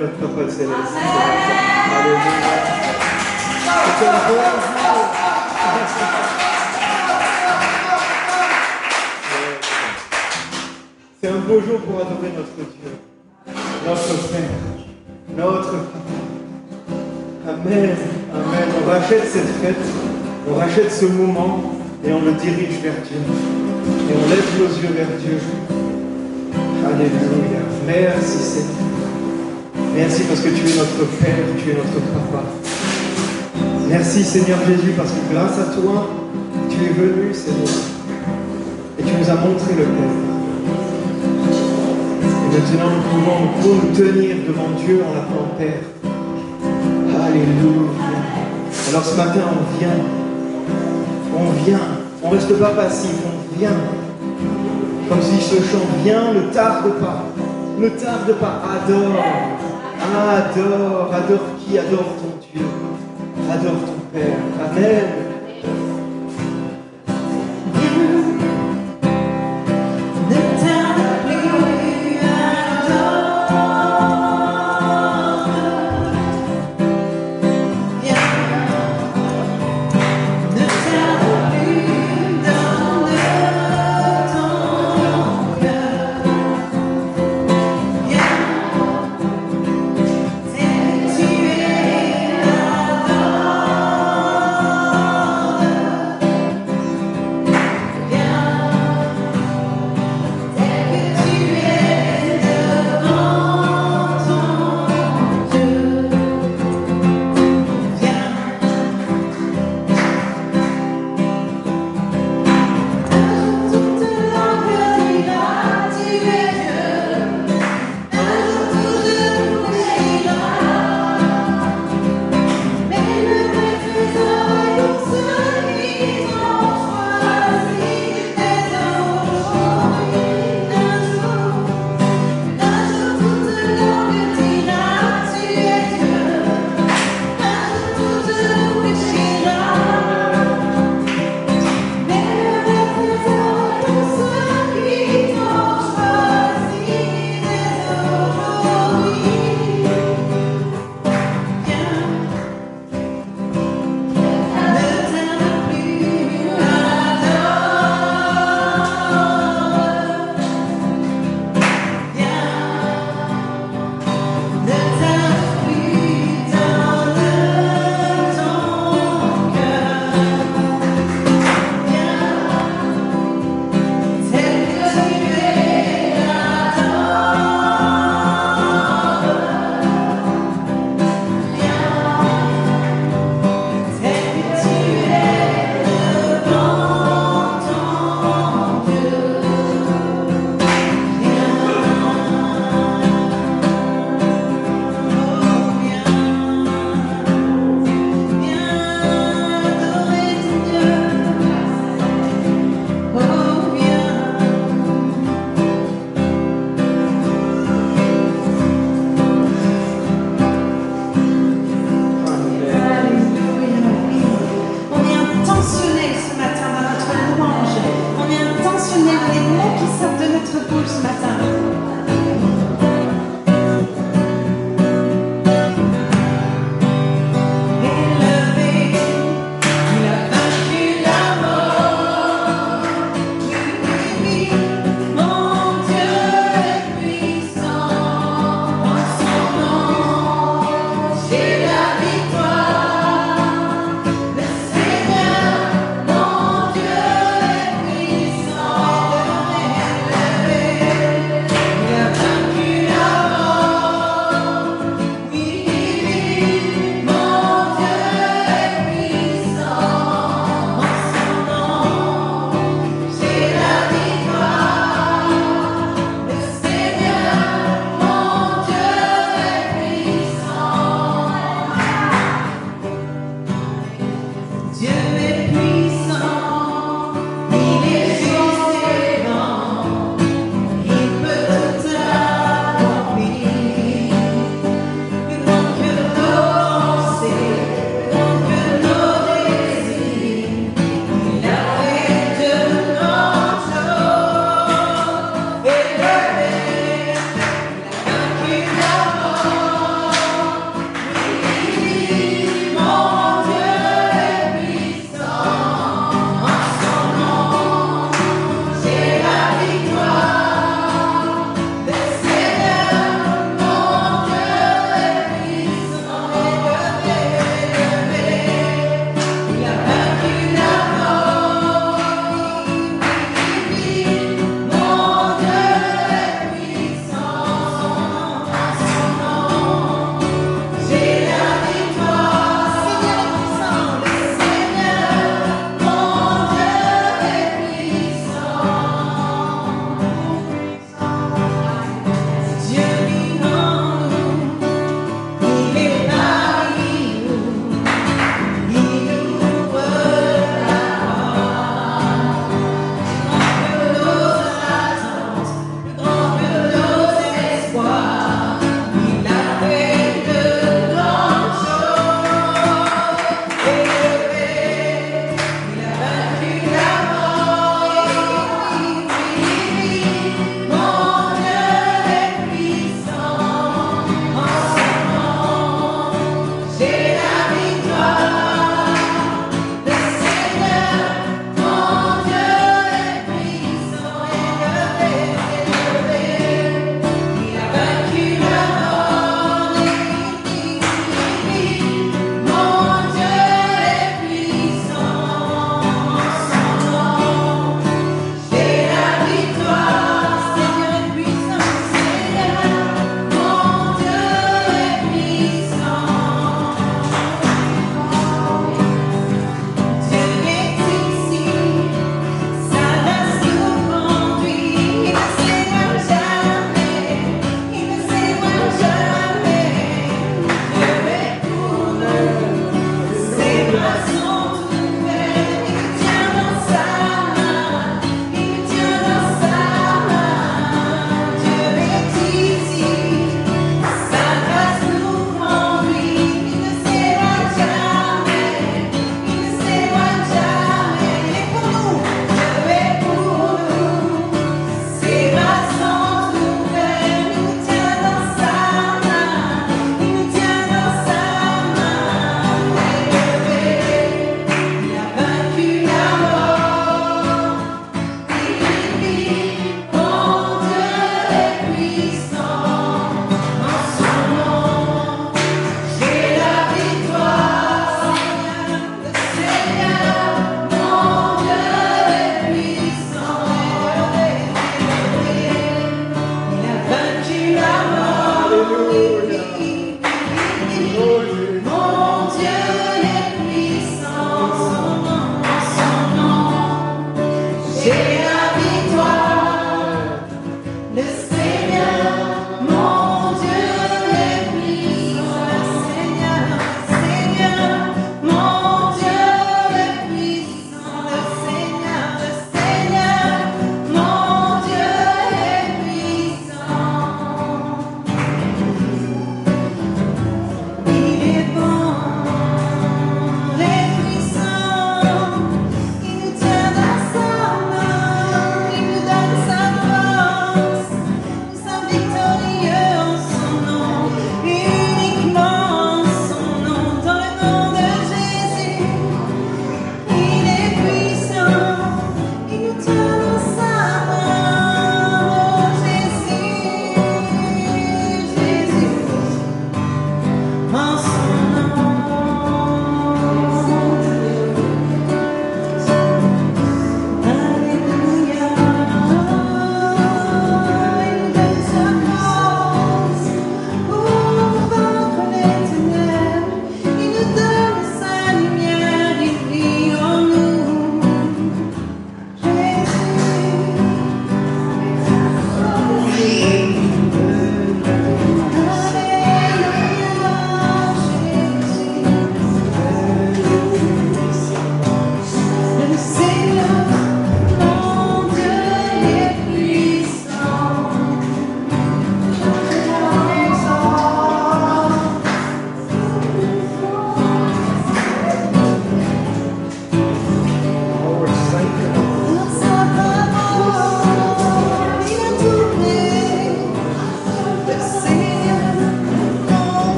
notre Papa Céleste. Alléluia. C'est un bon jour. C'est un beau jour pour adorer notre Dieu, notre Père, notre Papa. Amen. Amen. On rachète cette fête, on rachète ce moment et on le dirige vers Dieu. Et on lève nos yeux vers Dieu. Alléluia. Merci Seigneur. Merci parce que tu es notre Père, tu es notre Papa. Merci Seigneur Jésus parce que grâce à toi, tu es venu Seigneur. Et tu nous as montré le Père. Et maintenant nous pouvons nous tenir devant Dieu en l'appelant Père. Alléluia. Alors ce matin on vient, on ne reste pas passif, on vient. Comme si ce chant vient, ne tarde pas, adore, adore qui? Adore ton Dieu, adore ton Père, Amen.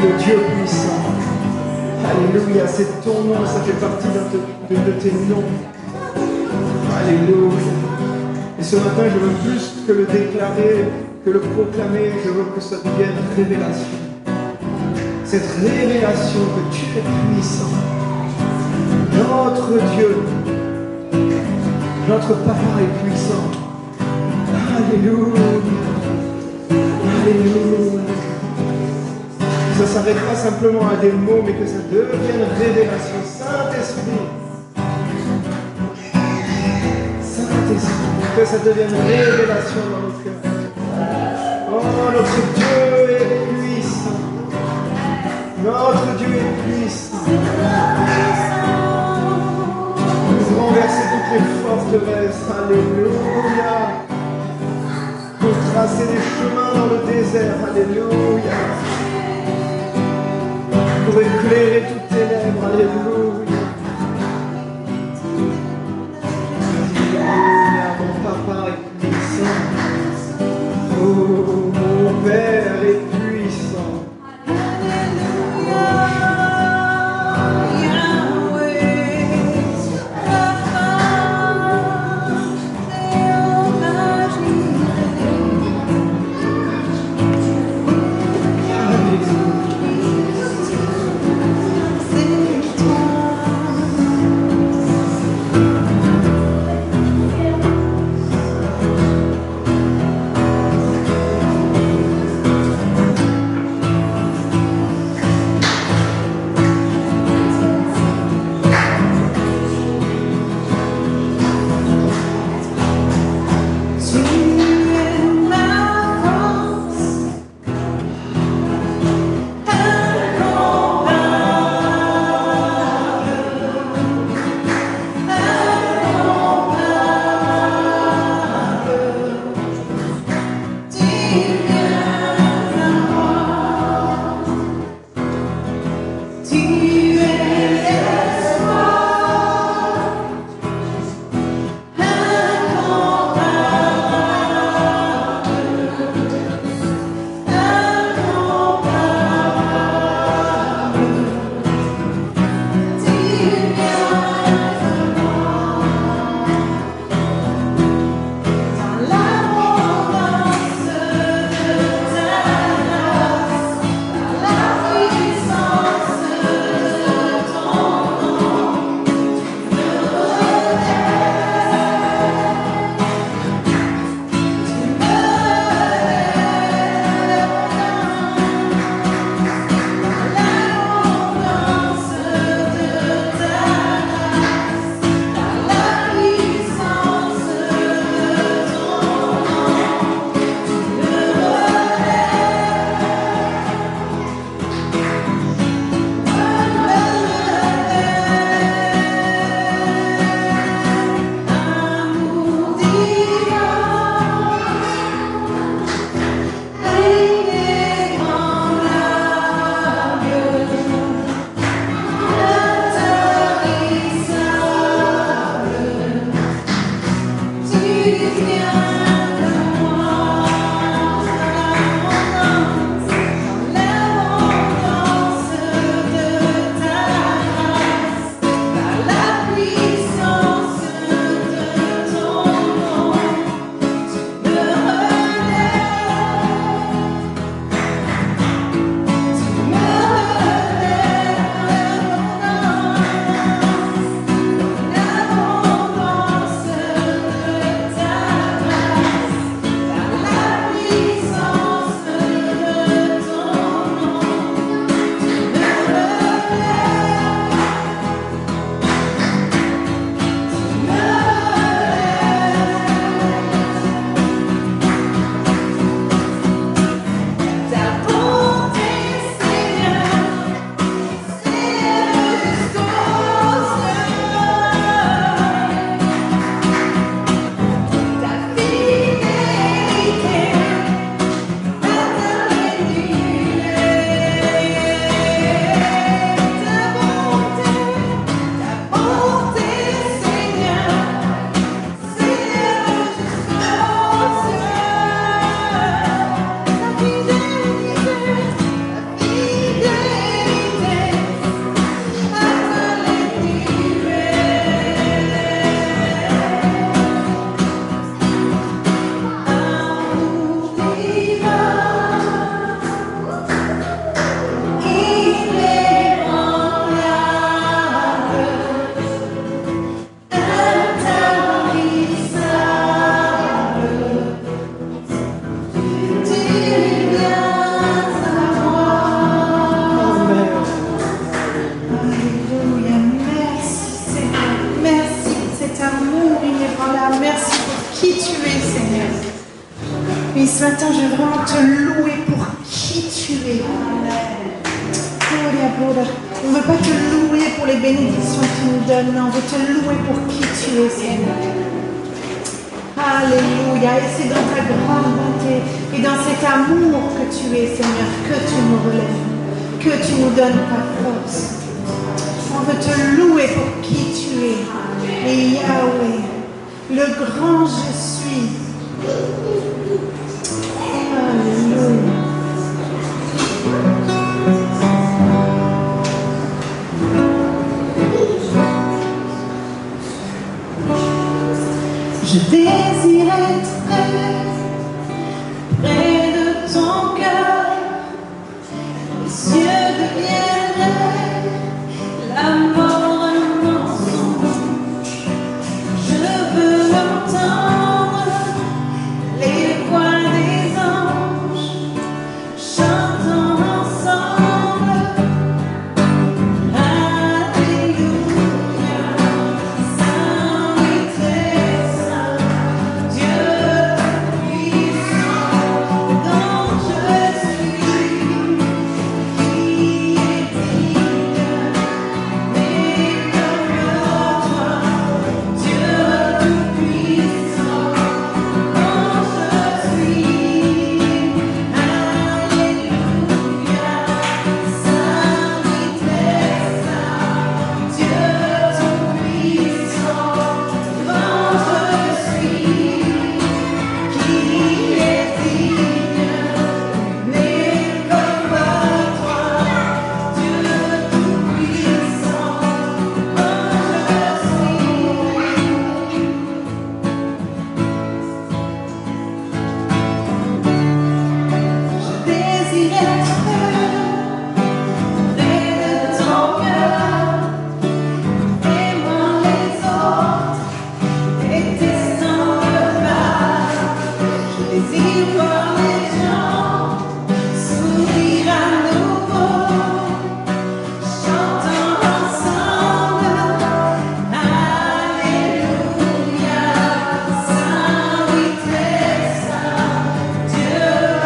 le Dieu puissant. Alléluia, c'est ton nom, ça fait partie de tes noms. Alléluia. Et ce matin, je veux plus que le déclarer, que le proclamer, je veux que ça devienne révélation. Cette révélation que tu es puissant. Notre Dieu, notre Papa est puissant. Alléluia. Alléluia. Que ça ne s'arrête pas simplement à des mots, mais que ça devienne révélation. Saint-Esprit. Saint-Esprit. Que ça devienne révélation dans nos cœurs. Oh, notre Dieu est puissant. Notre Dieu est puissant. Nous renverser toutes les forteresses. Alléluia. Pour tracer des chemins dans le désert. Alléluia. Pour éclairer toutes tes lèvres. Alléluia. Alléluia. Mon papa est puissant. Oh, mon Père est puissant. es. On ne veut pas te louer pour les bénédictions que tu nous donnes, mais on veut te louer pour qui tu es, Seigneur. Alléluia. Et c'est dans ta grande bonté et dans cet amour que tu es, Seigneur, que tu nous relèves, que tu nous donnes ta force. On veut te louer pour qui tu es. Et Yahweh, le grand je suis. Alléluia. Je désire être près de ton cœur. Les cieux deviendraient la mort, un mensonge. Je veux entendre les voix des anges chantant ensemble. Alléluia, Saint et très saint, Dieu puissant, dont je suis, qui est digne, mais comme toi, Dieu tout-puissant, dont je suis. Alléluia, Saint et très saint, Dieu tout-puissant, dont je suis, qui est digne, mais comme toi, Dieu tout-puissant, dont je suis. Je désire être près de ton cœur, aimant les autres, détestant le mal. Je désire voir les gens sourire à nouveau, chantant ensemble. Alléluia, Saint et très saint, Dieu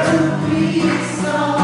tout-puissant,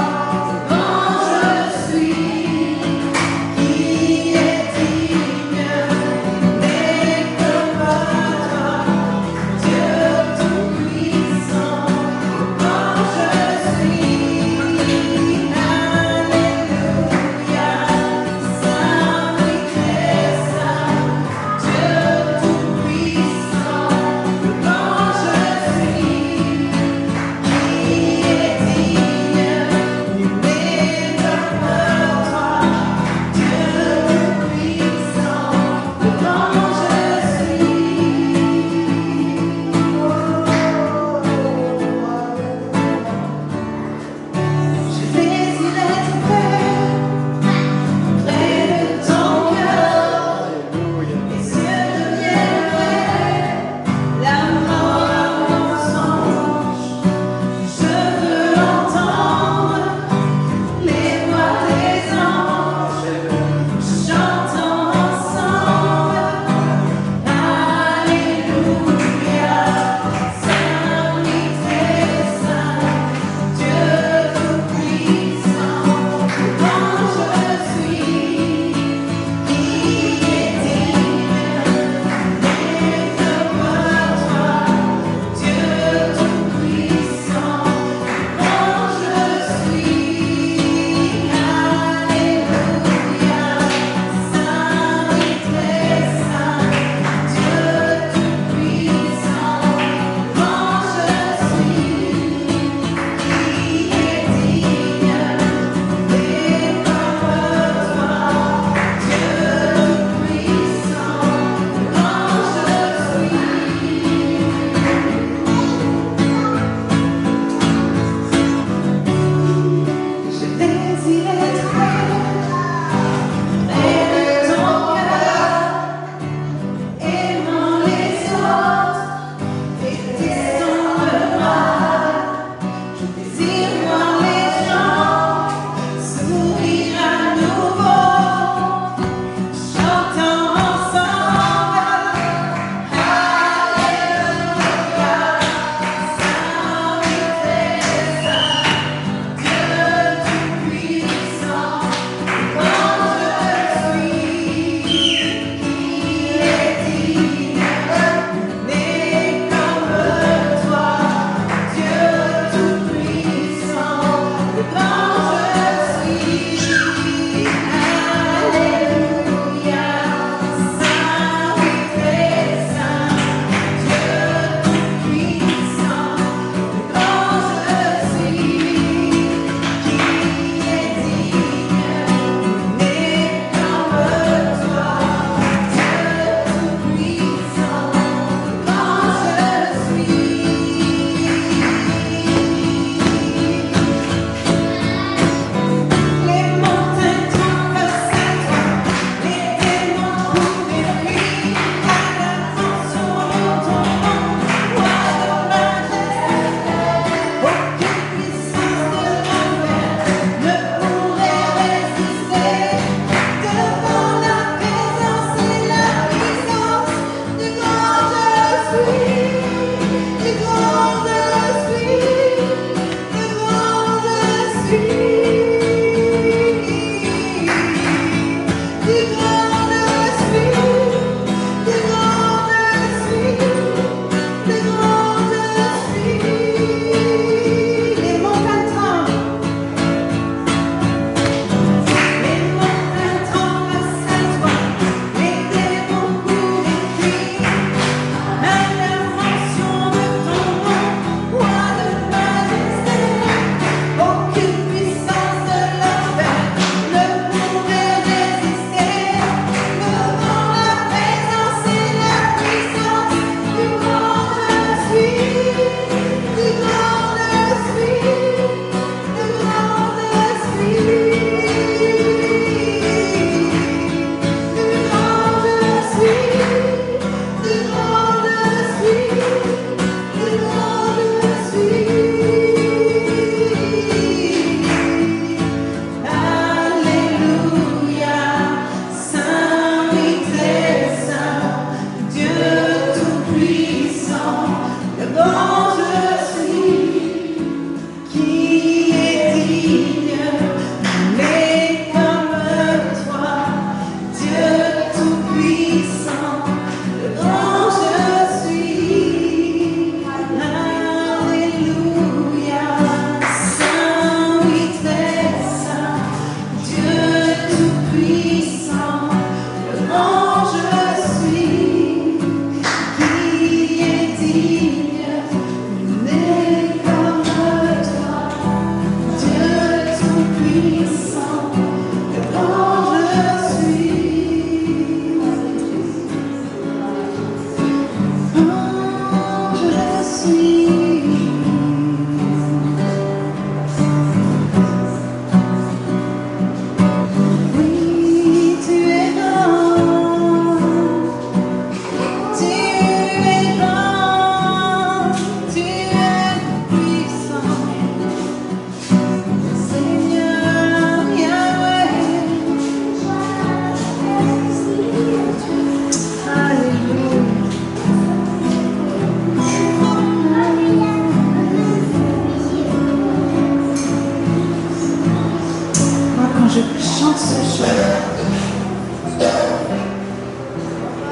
je chante ce chant,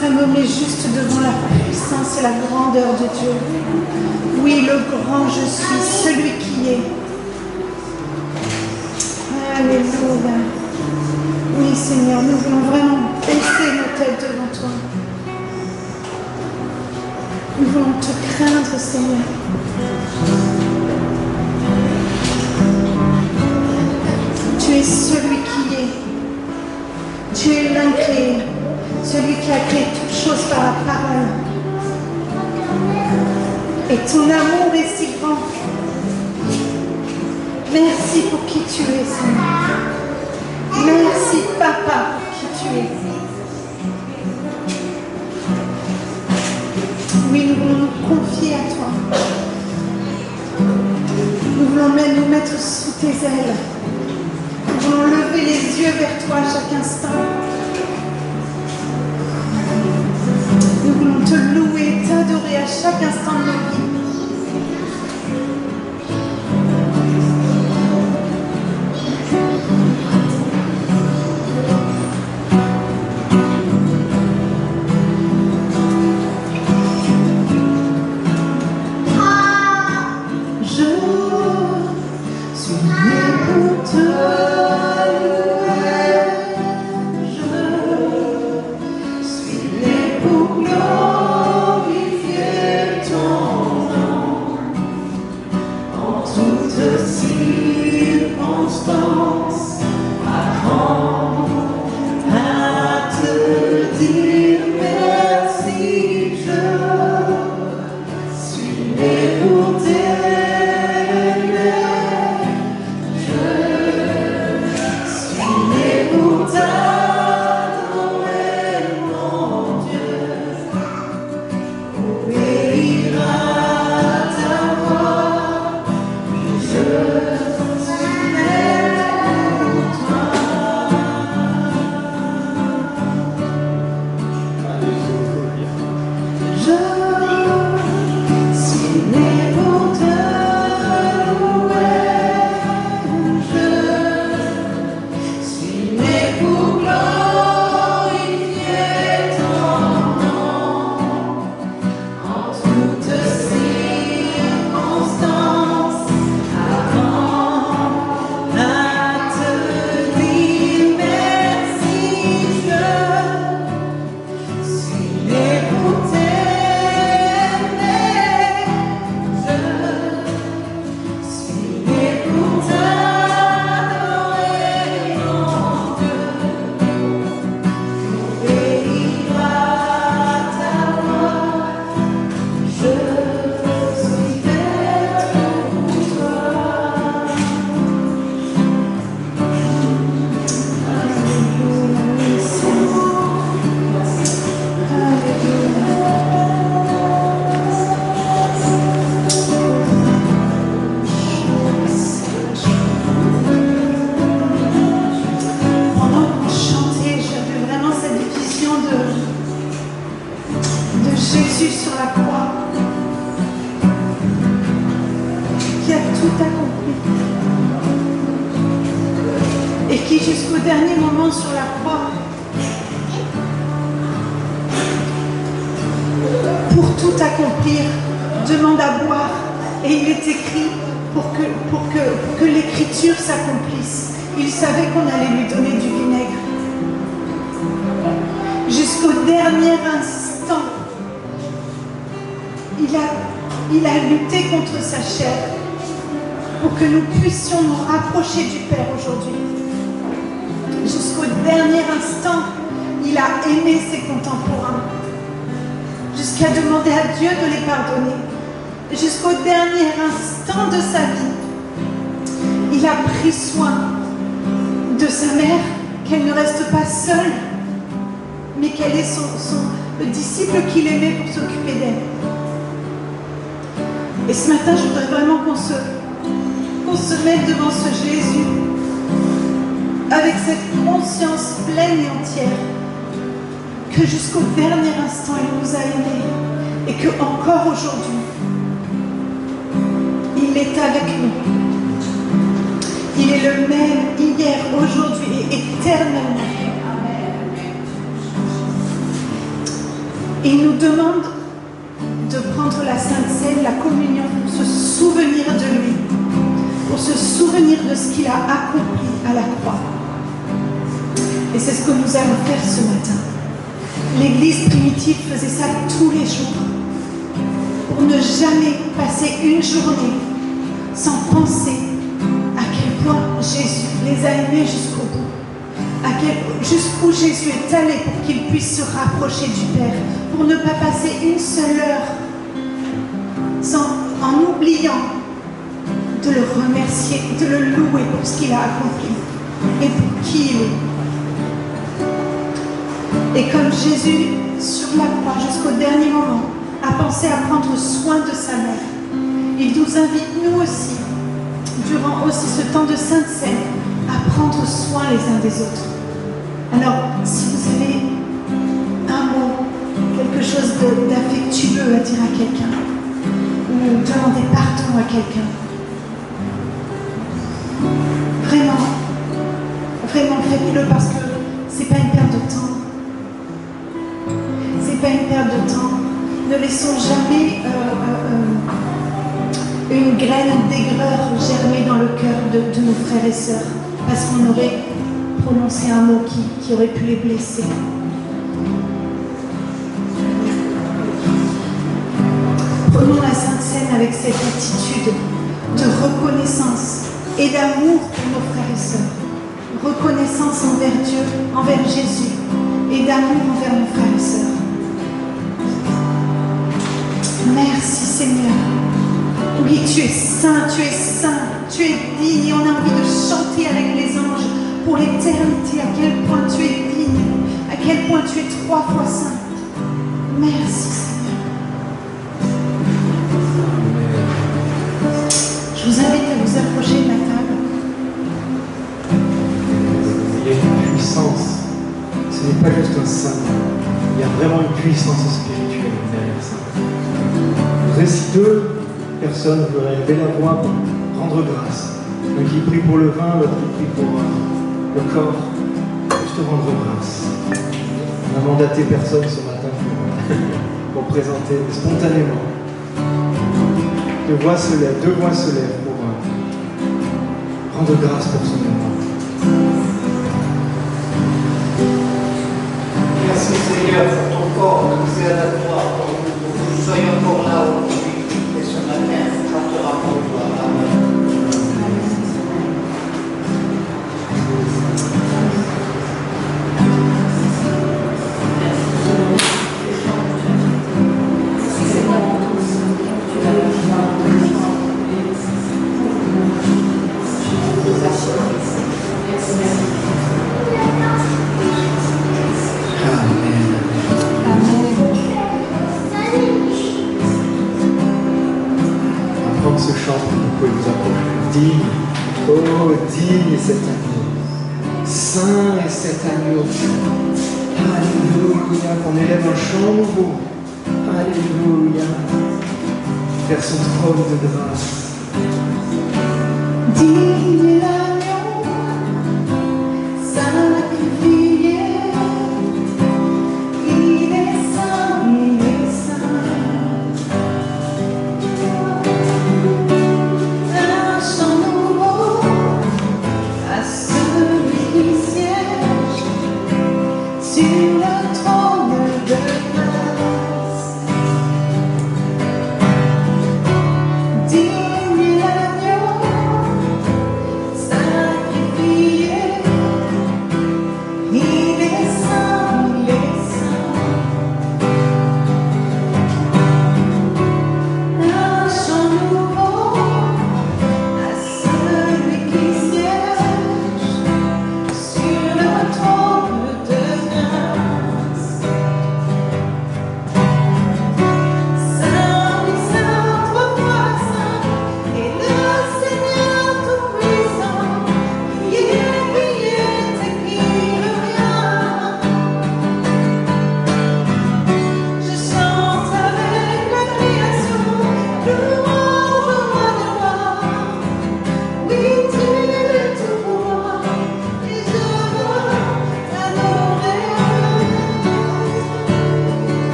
ça me met juste devant la puissance et la grandeur de Dieu. Oui, le grand je suis, celui qui est. Alléluia. Oui, Seigneur, nous voulons vraiment baisser nos têtes devant toi. Nous voulons te craindre, Seigneur. Tu es celui qui est. Tu es l'incréé, celui qui a créé toutes choses par la parole. Et ton amour est si grand. Merci pour qui tu es, Seigneur. Merci, Papa, pour qui tu es. Oui, nous voulons nous confier à toi. Nous voulons même nous mettre sous tes ailes. Nous voulons lever les yeux vers toi à chaque instant. Nous voulons te louer, t'adorer à chaque instant de nos vies. Il a lutté contre sa chair pour que nous puissions nous rapprocher du Père aujourd'hui. Jusqu'au dernier instant, il a aimé ses contemporains, jusqu'à demander à Dieu de les pardonner. Jusqu'au dernier instant de sa vie, il a pris soin de sa mère, qu'elle ne reste pas seule, mais qu'elle est le disciple qu'il aimait pour s'occuper d'elle. Et ce matin, je voudrais vraiment qu'on se mette devant ce Jésus avec cette conscience pleine et entière que jusqu'au dernier instant, il nous a aimés et que encore aujourd'hui, il est avec nous. Il est le même hier, aujourd'hui demande de prendre la Sainte Seine, la communion, pour se souvenir de lui, pour se souvenir de ce qu'il a accompli à la croix. Et c'est ce que nous allons faire ce matin. L'Église primitive faisait ça tous les jours, pour ne jamais passer une journée sans penser à quel point Jésus les a aimés jusqu'au bout, jusqu'où Jésus est allé pour qu'il puisse se rapprocher du Père, pour ne pas passer une seule heure en oubliant de le remercier, de le louer pour ce qu'il a accompli et pour qui il est. Et comme Jésus, sur la croix, jusqu'au dernier moment, a pensé à prendre soin de sa mère, il nous invite, nous aussi, durant aussi ce temps de Sainte Seine, à prendre soin les uns des autres. Alors, si vous avez un mot, quelque chose d'affectueux à dire à quelqu'un, ou demander pardon à quelqu'un, vraiment faites-le, parce que c'est pas une perte de temps. C'est pas une perte de temps. Ne laissons jamais une graine d'aigreur germer dans le cœur de nos frères et sœurs, parce qu'on aurait prononcé un mot qui aurait pu les blesser. Prenons la Sainte Seine avec cette attitude de reconnaissance et d'amour pour nos frères et sœurs. Reconnaissance envers Dieu, envers Jésus, et d'amour envers nos frères et sœurs. Merci Seigneur. Oui, tu es saint, tu es digne, et on a envie de chanter avec les anges pour l'éternité à quel point tu es digne, à quel point tu es 3 fois saint. Merci Seigneur. Je vous invite à vous approcher de la table. Il y a une puissance, ce n'est pas juste un symbole, il y a vraiment une puissance spirituelle derrière ça. Si 2 personnes voudraient lever la voix pour rendre grâce, l'un qui prie pour le vin, l'autre qui prie pour le corps, juste rendre grâce. On a mandaté personne ce matin pour présenter spontanément. 2 voix se lèvent pour rendre grâce pour ce moment. Merci Seigneur pour ton corps qui nous aide à toi, pour que nous soyons encore là aujourd'hui et ce matin, on chantera pour toi. Amen. Digne est cet agneau, saint est cet agneau. Alléluia, qu'on élève un chant nouveau. Alléluia, vers son trône de grâce. Digne est l'agneau, sacrifié. Il est saint, il est saint. Un chant nouveau à celui qui siège sur le trône de grâce. Digne est l'agneau,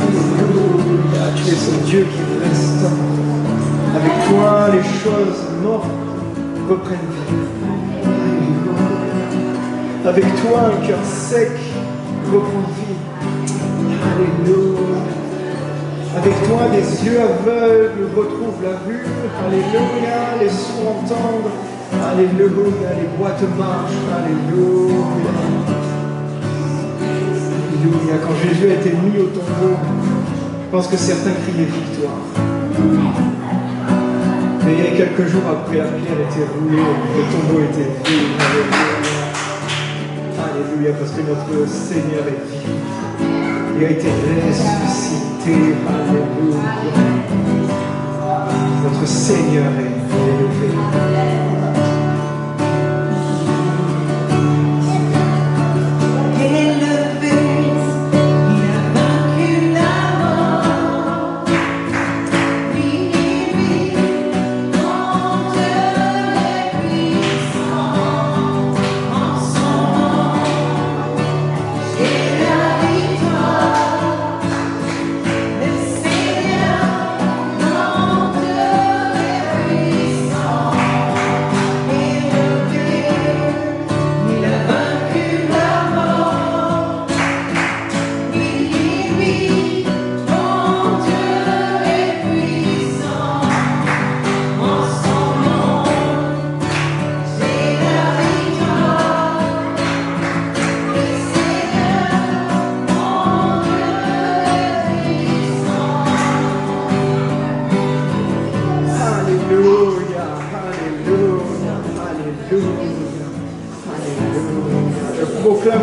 Alléluia, tu es ce Dieu qui restaure. Avec toi, les choses mortes reprennent vie. Alléluia. Avec toi, un cœur sec reprend vie. Alléluia. Avec toi, des yeux aveugles retrouvent la vue. Alléluia. Les sourds entendent. Alléluia. Les boîtes marchent. Alléluia. Alléluia. Quand Jésus a été mis au tombeau, je pense que certains criaient victoire. Et quelques jours après, la pierre était roulée, le tombeau était vide. Alléluia. Alléluia, parce que notre Seigneur est vivant. Il a été ressuscité. Alléluia. Notre Seigneur est élevé.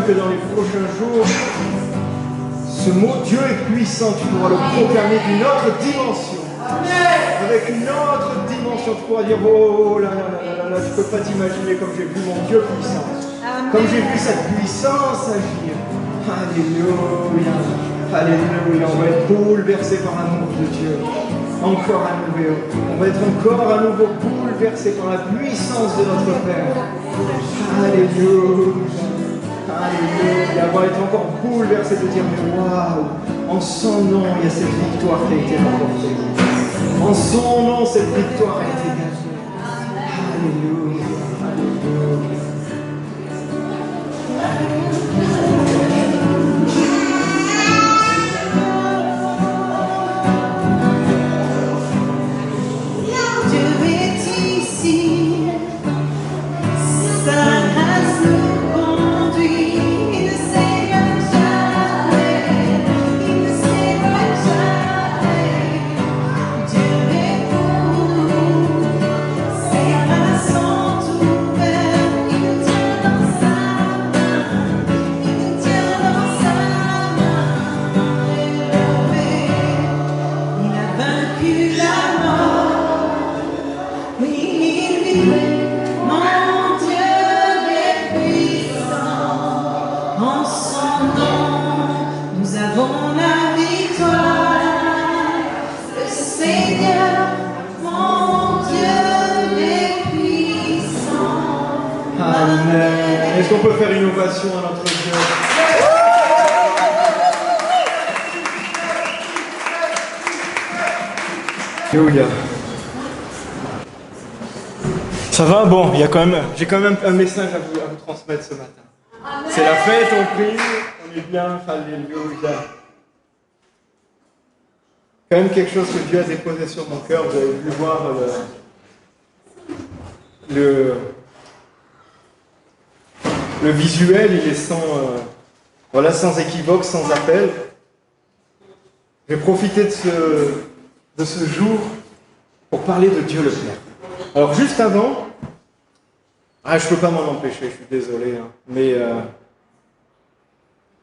Que dans les prochains jours, ce mot Dieu est puissant, tu pourras le proclamer d'une autre dimension. Avec une autre dimension, tu pourras dire oh là là là là là, je ne peux pas t'imaginer comme j'ai vu mon Dieu puissant. Comme j'ai vu cette puissance agir. Alléluia. Alléluia. On va être bouleversé par l'amour de Dieu. Encore à nouveau. On va être encore à nouveau bouleversé par la puissance de notre Père. Alléluia. Alléluia, on va être encore bouleversé de dire mais waouh, en son nom il y a cette victoire qui a été remportée. En son nom cette victoire a été gagnée. Alléluia, alléluia. Dieu est ici, sa grâce nous conduit. Est-ce qu'on peut faire une ovation à notre Dieu? Alléluia. Ça va? Bon, j'ai quand même un message à vous transmettre ce matin. C'est la fête, on prie, on est bien, alléluia. Quand même quelque chose que Dieu a déposé sur mon cœur, vous avez pu voir le visuel, il est sans équivoque, sans appel. J'ai profité de ce jour pour parler de Dieu le Père. Alors juste avant, je ne peux pas m'en empêcher, je suis désolé, hein, mais je ne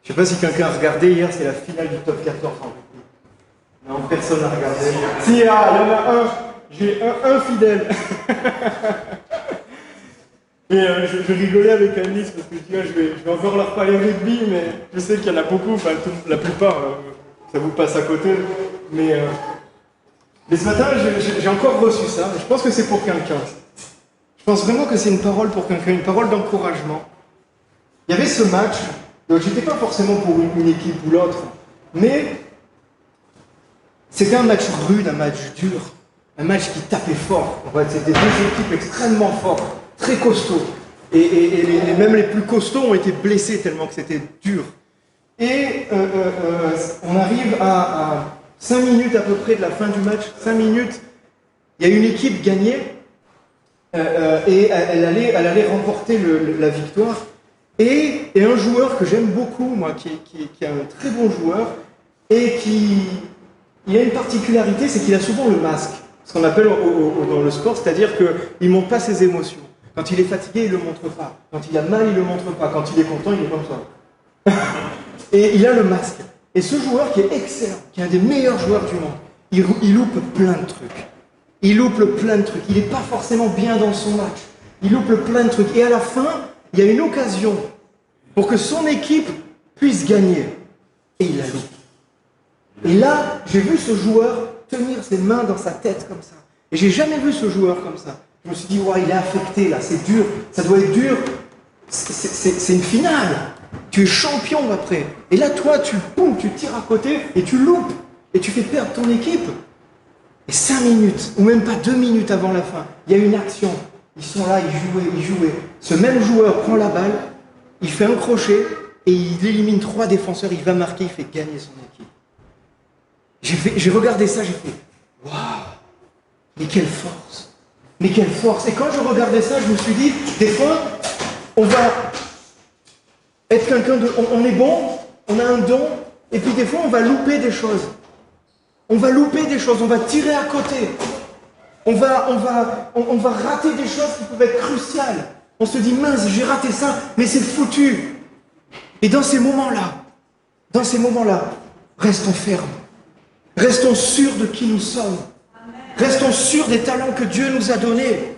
sais pas si quelqu'un a regardé hier, c'est la finale du top 14 en rugby. Non, personne n'a regardé. Si, il y en a un, j'ai un fidèle. Et je rigolais avec Alice parce que tu vois, je vais encore leur parler rugby, mais je sais qu'il y en a beaucoup, enfin la plupart, ça vous passe à côté. Mais ce matin, j'ai encore reçu ça, je pense que c'est pour quelqu'un. Je pense vraiment que c'est une parole pour quelqu'un, une parole d'encouragement. Il y avait ce match, je n'étais pas forcément pour une équipe ou l'autre, mais c'était un match rude, un match dur, un match qui tapait fort. En fait, c'était deux équipes extrêmement fortes, très costauds. Et même les plus costauds ont été blessés tellement que c'était dur. Et on arrive à 5 minutes à peu près de la fin du match, 5 minutes, il y a une équipe gagnée et elle allait remporter la victoire. Et un joueur que j'aime beaucoup, moi, qui est un très bon joueur, et il a une particularité, c'est qu'il a souvent le masque, ce qu'on appelle dans le sport, c'est-à-dire qu'il ne montre pas ses émotions. Quand il est fatigué, il ne le montre pas. Quand il a mal, il ne le montre pas. Quand il est content, il est comme ça. Et il a le masque. Et ce joueur qui est excellent, qui est un des meilleurs joueurs du monde, il loupe plein de trucs. Il loupe plein de trucs. Il n'est pas forcément bien dans son match. Il loupe plein de trucs. Et à la fin, il y a une occasion pour que son équipe puisse gagner. Et il la loupe. Et là, j'ai vu ce joueur tenir ses mains dans sa tête comme ça. Et j'ai jamais vu ce joueur comme ça. Je me suis dit, ouais, il est affecté là, c'est dur. Ça doit être dur. C'est une finale. Tu es champion après. Et là, toi, tu tires à côté et tu loupes. Et tu fais perdre ton équipe. Et 5 minutes, ou même pas 2 minutes avant la fin, il y a une action. Ils sont là, ils jouaient. Ce même joueur prend la balle, il fait un crochet et il élimine 3 défenseurs, il va marquer, il fait gagner son équipe. J'ai regardé ça, j'ai fait waouh, mais quelle force! Mais quelle force! Et quand je regardais ça, je me suis dit, des fois, on va être quelqu'un de. On est bon, on a un don, et puis des fois, on va louper des choses. On va louper des choses, on va tirer à côté. On va rater des choses qui peuvent être cruciales. On se dit, mince, j'ai raté ça, mais c'est foutu. Et dans ces moments-là, restons fermes. Restons sûrs de qui nous sommes. Restons sûrs des talents que Dieu nous a donnés.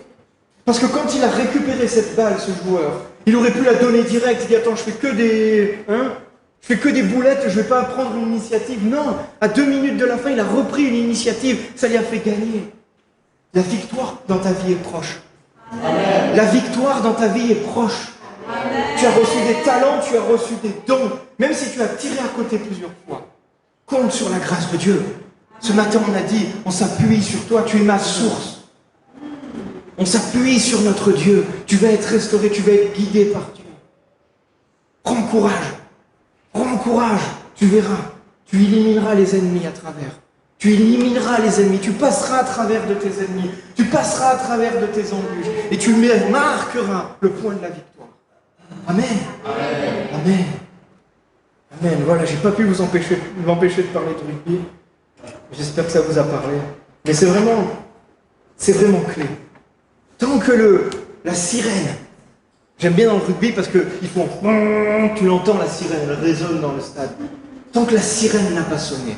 Parce que quand il a récupéré cette balle, ce joueur, il aurait pu la donner direct. Il dit, attends, je fais que des boulettes, je ne vais pas prendre une initiative. Non, à 2 minutes de la fin, il a repris une initiative. Ça lui a fait gagner. La victoire dans ta vie est proche. Amen. La victoire dans ta vie est proche. Amen. Tu as reçu des talents, tu as reçu des dons. Même si tu as tiré à côté plusieurs fois. Compte sur la grâce de Dieu. Ce matin, on a dit, on s'appuie sur toi, tu es ma source. On s'appuie sur notre Dieu. Tu vas être restauré, tu vas être guidé par Dieu. Prends courage, tu verras. Tu élimineras les ennemis à travers. Tu élimineras les ennemis, tu passeras à travers de tes ennemis, tu passeras à travers de tes embûches, et tu marqueras le point de la victoire. Amen. Amen. Amen. Amen. Voilà, j'ai pas pu vous empêcher de parler de rugby. J'espère que ça vous a parlé. Mais c'est vraiment clé. Tant que la sirène, j'aime bien dans le rugby parce qu'ils font, tu l'entends la sirène, elle résonne dans le stade. Tant que la sirène n'a pas sonné,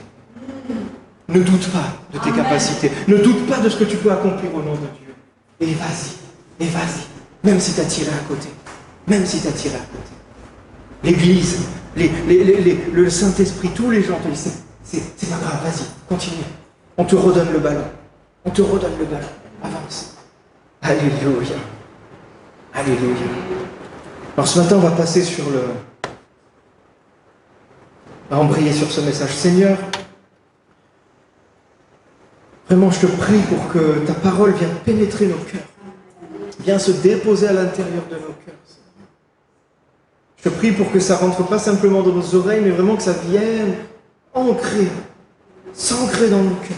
ne doute pas de tes capacités. Ne doute pas de ce que tu peux accomplir au nom de Dieu. Et vas-y. Même si tu as tiré à côté. L'Église, le Saint-Esprit, tous les gens te disent, c'est pas grave, vas-y, continue. On te redonne le ballon. Avance. Alléluia. Alors ce matin, on va passer on va embrayer sur ce message. Seigneur, vraiment, je te prie pour que ta parole vienne pénétrer nos cœurs, vienne se déposer à l'intérieur de nos cœurs. Je te prie pour que ça ne rentre pas simplement dans nos oreilles, mais vraiment que ça vienne s'ancrer dans nos cœurs.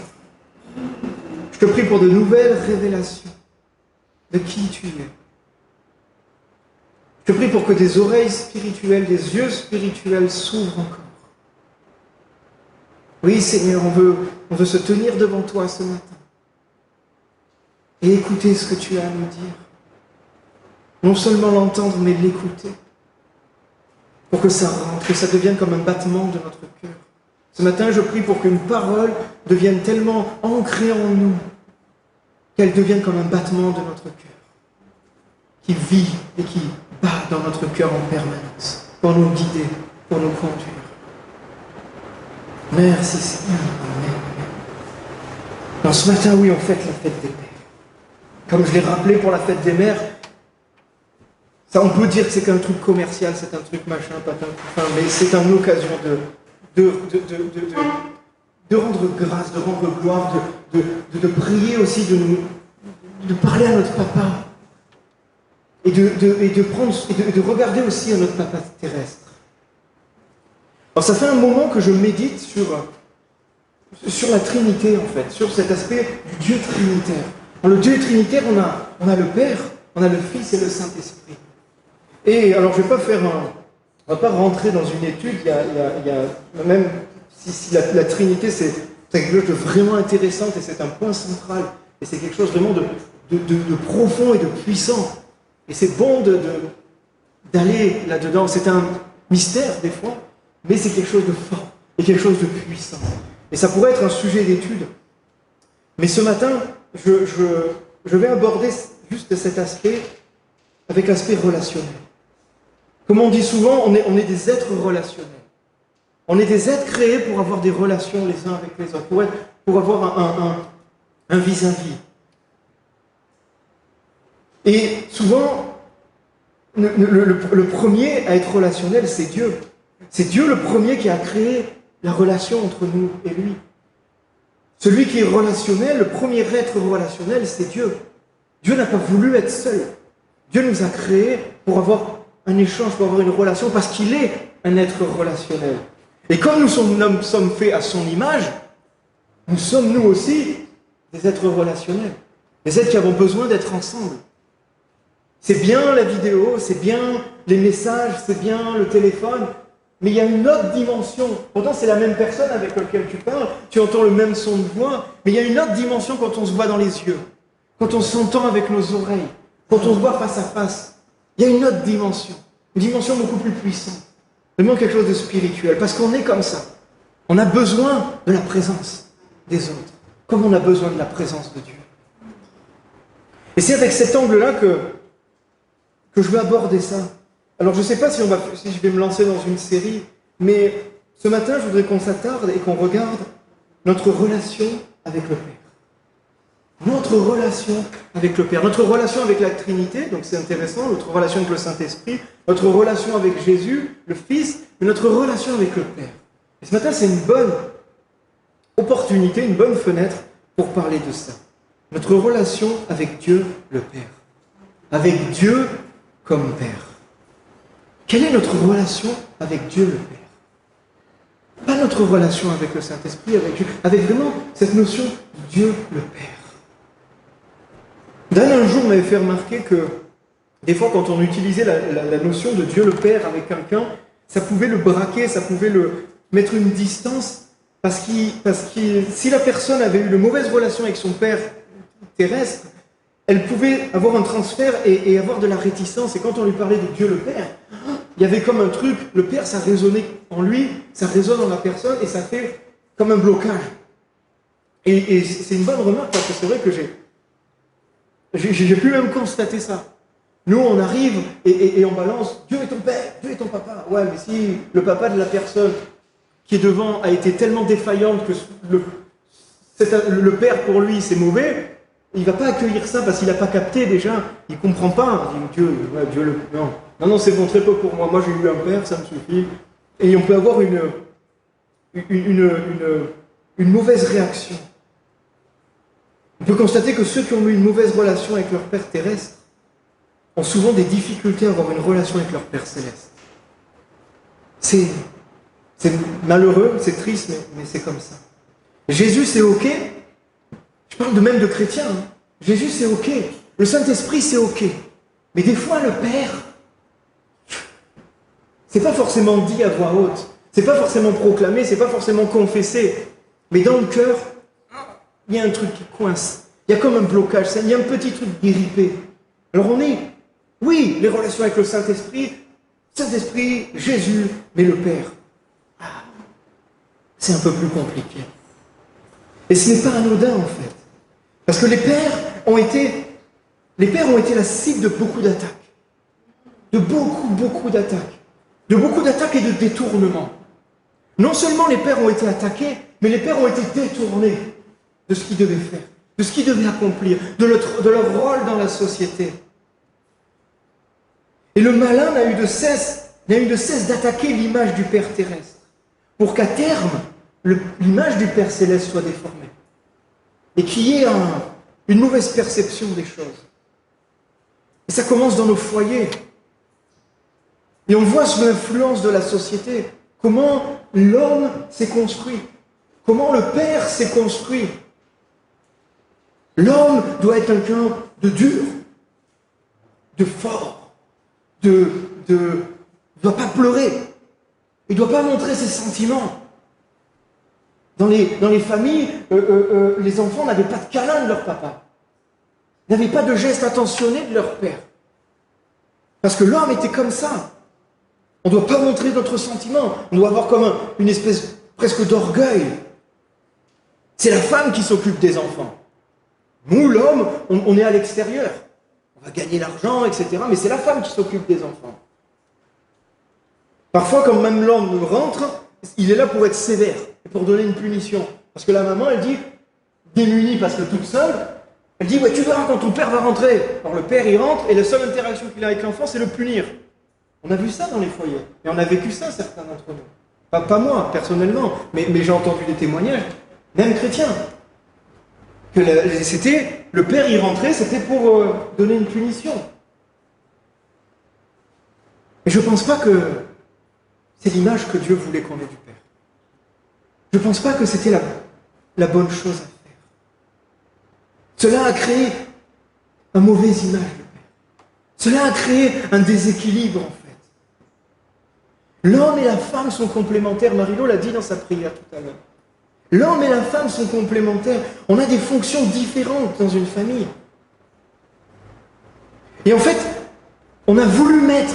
Je te prie pour de nouvelles révélations de qui tu es. Je te prie pour que des oreilles spirituelles, des yeux spirituels s'ouvrent encore. Oui, Seigneur, on veut se tenir devant toi ce matin et écouter ce que tu as à nous dire. Non seulement l'entendre, mais l'écouter. Pour que ça rentre, que ça devienne comme un battement de notre cœur. Ce matin, je prie pour qu'une parole devienne tellement ancrée en nous qu'elle devienne comme un battement de notre cœur, qui vit et qui bat dans notre cœur en permanence, pour nous guider, pour nous conduire. Merci Seigneur. Amen. Alors ce matin, oui, on fête la fête des Pères. Comme je l'ai rappelé pour la fête des mères, ça, on peut dire que c'est qu'un truc commercial, c'est un truc machin, patin, enfin, mais c'est une occasion de rendre grâce, de rendre gloire, de prier aussi, de parler à notre papa et de regarder aussi à notre papa terrestre. Alors ça fait un moment que je médite sur la Trinité en fait, sur cet aspect du Dieu trinitaire. Dans le Dieu trinitaire, on a le Père, on a le Fils et le Saint-Esprit. Et alors je ne vais pas rentrer dans une étude, il y a même si la Trinité c'est quelque chose de vraiment intéressant et c'est un point central, et c'est quelque chose vraiment de profond et de puissant. Et c'est bon d'aller là-dedans. C'est un mystère des fois, mais c'est quelque chose de fort et quelque chose de puissant. Et ça pourrait être un sujet d'étude. Mais ce matin, je vais aborder juste cet aspect avec l'aspect relationnel. Comme on dit souvent, on est des êtres relationnels. On est des êtres créés pour avoir des relations les uns avec les autres, pour avoir un vis-à-vis. Et souvent, le premier à être relationnel, c'est Dieu. C'est Dieu le premier qui a créé la relation entre nous et lui. Celui qui est relationnel, le premier être relationnel, c'est Dieu. Dieu n'a pas voulu être seul. Dieu nous a créés pour avoir un échange, pour avoir une relation, parce qu'il est un être relationnel. Et comme nous sommes faits à son image, nous sommes nous aussi des êtres relationnels. Des êtres qui avons besoin d'être ensemble. C'est bien la vidéo, c'est bien les messages, c'est bien le téléphone, mais il y a une autre dimension. Pourtant, c'est la même personne avec laquelle tu parles, tu entends le même son de voix, mais il y a une autre dimension quand on se voit dans les yeux, quand on s'entend avec nos oreilles, quand on se voit face à face. Il y a une autre dimension, une dimension beaucoup plus puissante, vraiment quelque chose de spirituel, parce qu'on est comme ça. On a besoin de la présence des autres, comme on a besoin de la présence de Dieu. Et c'est avec cet angle-là que je veux aborder ça. Alors je ne sais pas si je vais me lancer dans une série, mais ce matin, je voudrais qu'on s'attarde et qu'on regarde notre relation avec le Père. Notre relation avec le Père, notre relation avec la Trinité, donc c'est intéressant, notre relation avec le Saint-Esprit, notre relation avec Jésus, le Fils, mais notre relation avec le Père. Et ce matin, c'est une bonne opportunité, une bonne fenêtre pour parler de ça. Notre relation avec Dieu, le Père. Avec Dieu comme Père. Quelle est notre relation avec Dieu le Père? Pas notre relation avec le Saint-Esprit, avec Dieu, avec vraiment cette notion de Dieu le Père. Dan, un jour, m'avait fait remarquer que des fois, quand on utilisait la notion de Dieu le Père avec quelqu'un, ça pouvait le braquer, ça pouvait le mettre une distance, parce que si la personne avait eu une mauvaise relation avec son Père terrestre, elle pouvait avoir un transfert et avoir de la réticence. Et quand on lui parlait de Dieu le Père, il y avait comme un truc, le Père, ça résonnait en lui, ça résonne en la personne, et ça fait comme un blocage. Et c'est une bonne remarque, parce que c'est vrai que j'ai pu même constater ça. Nous, on arrive et on balance « Dieu est ton père, Dieu est ton papa ». Ouais, mais si le papa de la personne qui est devant a été tellement défaillante que le père, pour lui, c'est mauvais, il ne va pas accueillir ça parce qu'il n'a pas capté déjà. Il ne comprend pas. Il dit « Dieu, non, c'est bon, très peu pour moi. Moi, j'ai eu un père, ça me suffit. » Et on peut avoir une mauvaise réaction. On peut constater que ceux qui ont eu une mauvaise relation avec leur Père terrestre ont souvent des difficultés à avoir une relation avec leur Père céleste. C'est malheureux, c'est triste, mais c'est comme ça. Jésus, c'est ok. Je parle même de chrétiens. Hein. Jésus, c'est ok. Le Saint-Esprit, c'est ok. Mais des fois, le Père, c'est pas forcément dit à voix haute. C'est pas forcément proclamé, c'est pas forcément confessé. Mais dans le cœur, il y a un truc qui coince. Il y a comme un blocage. Il y a un petit truc grippé. Alors oui, les relations avec le Saint-Esprit, Jésus, mais le Père. C'est un peu plus compliqué. Et ce n'est pas anodin en fait. Parce que les pères ont été la cible de beaucoup d'attaques. De beaucoup d'attaques. De beaucoup d'attaques et de détournements. Non seulement les pères ont été attaqués, mais les pères ont été détournés de ce qu'ils devaient faire. de ce qu'ils devaient accomplir, de leur rôle dans la société. Et le malin n'a eu de cesse d'attaquer l'image du Père terrestre, pour qu'à terme, l'image du Père céleste soit déformée. Et qu'il y ait une mauvaise perception des choses. Et ça commence dans nos foyers. Et on voit sous l'influence de la société comment l'homme s'est construit, comment le Père s'est construit. L'homme doit être quelqu'un de dur, de fort, ne doit pas pleurer, il ne doit pas montrer ses sentiments. Dans les familles, les enfants n'avaient pas de câlin de leur papa, n'avaient pas de geste attentionné de leur père. Parce que l'homme était comme ça. On ne doit pas montrer notre sentiment, on doit avoir comme une espèce presque d'orgueil. C'est la femme qui s'occupe des enfants. Nous, l'homme, on est à l'extérieur. On va gagner l'argent, etc. Mais c'est la femme qui s'occupe des enfants. Parfois, quand même l'homme rentre, il est là pour être sévère et pour donner une punition. Parce que la maman, elle dit, démunie parce que toute seule, elle dit, ouais, tu verras quand ton père va rentrer. Alors le père, il rentre et la seule interaction qu'il a avec l'enfant, c'est le punir. On a vu ça dans les foyers. Et on a vécu ça, certains d'entre nous. Pas moi, personnellement, mais j'ai entendu des témoignages, même chrétiens. Que le père, il rentrait, c'était pour donner une punition. Et je ne pense pas que c'est l'image que Dieu voulait qu'on ait du Père. Je ne pense pas que c'était la bonne chose à faire. Cela a créé une mauvaise image du Père. Cela a créé un déséquilibre, en fait. L'homme et la femme sont complémentaires. Marie-Laure l'a dit dans sa prière tout à l'heure. L'homme et la femme sont complémentaires. On a des fonctions différentes dans une famille. Et en fait, on a voulu mettre...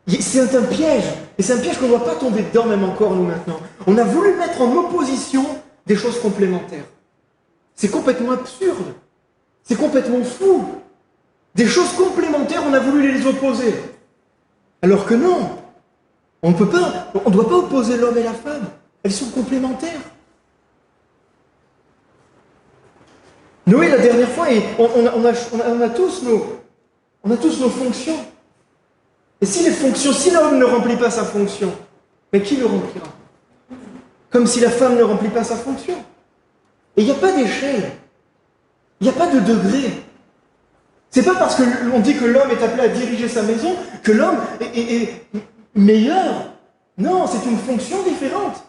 C'est un piège. Et c'est un piège qu'on ne doit pas tomber dedans, même encore nous maintenant. On a voulu mettre en opposition des choses complémentaires. C'est complètement absurde. C'est complètement fou. Des choses complémentaires, on a voulu les opposer. Alors que non. On ne doit pas opposer l'homme et la femme. Elles sont complémentaires. Noé, la dernière fois, on a tous nos fonctions. Et si l'homme ne remplit pas sa fonction, mais qui le remplira? Comme si la femme ne remplit pas sa fonction. Et il n'y a pas d'échelle. Il n'y a pas de degré. C'est pas parce qu'on dit que l'homme est appelé à diriger sa maison que l'homme est meilleur. Non, c'est une fonction différente.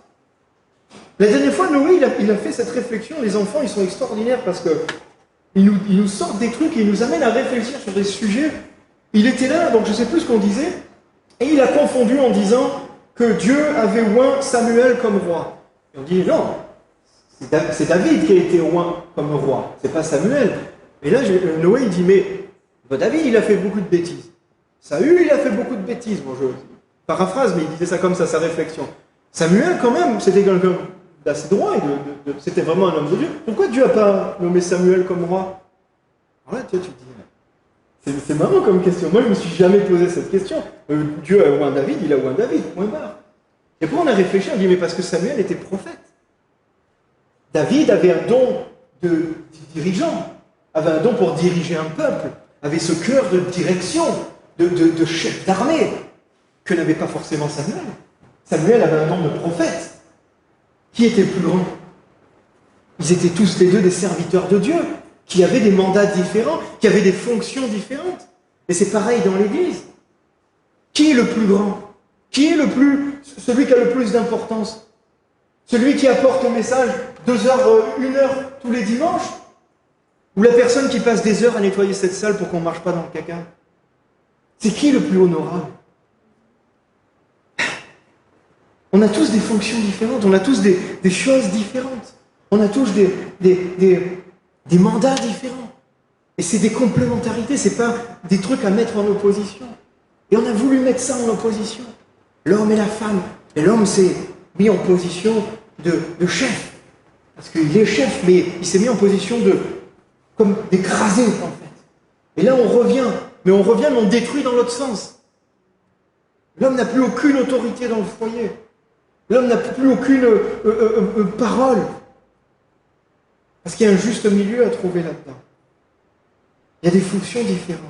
La dernière fois, Noé, il a fait cette réflexion. Les enfants, ils sont extraordinaires parce que ils nous sortent des trucs et ils nous amènent à réfléchir sur des sujets. Il était là, donc je ne sais plus ce qu'on disait, et il a confondu en disant que Dieu avait oint Samuel comme roi. Et on dit non, c'est David qui a été oint comme roi, c'est pas Samuel. Et là, Noé, il dit, mais David, il a fait beaucoup de bêtises. Saül, il a fait beaucoup de bêtises. Bon, je paraphrase, mais il disait ça comme ça, sa réflexion. Samuel, quand même, c'était quelqu'un d'assez droit, c'était vraiment un homme de Dieu. Pourquoi Dieu n'a pas nommé Samuel comme roi? Alors là, tu te dis, c'est marrant comme question. Moi, je ne me suis jamais posé cette question. Dieu a oint David, il a oint David, point barre. Et après, on a réfléchi, on dit, mais parce que Samuel était prophète. David avait un don de dirigeant, avait un don pour diriger un peuple, avait ce cœur de direction, de chef d'armée, que n'avait pas forcément Samuel. Samuel avait un don de prophète. Qui était le plus grand? Ils étaient tous les deux des serviteurs de Dieu, qui avaient des mandats différents, qui avaient des fonctions différentes. Et c'est pareil dans l'Église. Qui est le plus grand? Qui est celui qui a le plus d'importance? Celui qui apporte le message 2 heures, 1 heure tous les dimanches? Ou la personne qui passe des heures à nettoyer cette salle pour qu'on ne marche pas dans le caca? C'est qui le plus honorable? On a tous des fonctions différentes, on a tous des choses différentes. On a tous des mandats différents. Et c'est des complémentarités, c'est pas des trucs à mettre en opposition. Et on a voulu mettre ça en opposition. L'homme et la femme. Et l'homme s'est mis en position de chef. Parce qu'il est chef, mais il s'est mis en position comme d'écraser, en fait. Et là, on revient. Mais on détruit dans l'autre sens. L'homme n'a plus aucune autorité dans le foyer. L'homme n'a plus aucune parole. Parce qu'il y a un juste milieu à trouver là-dedans. Il y a des fonctions différentes.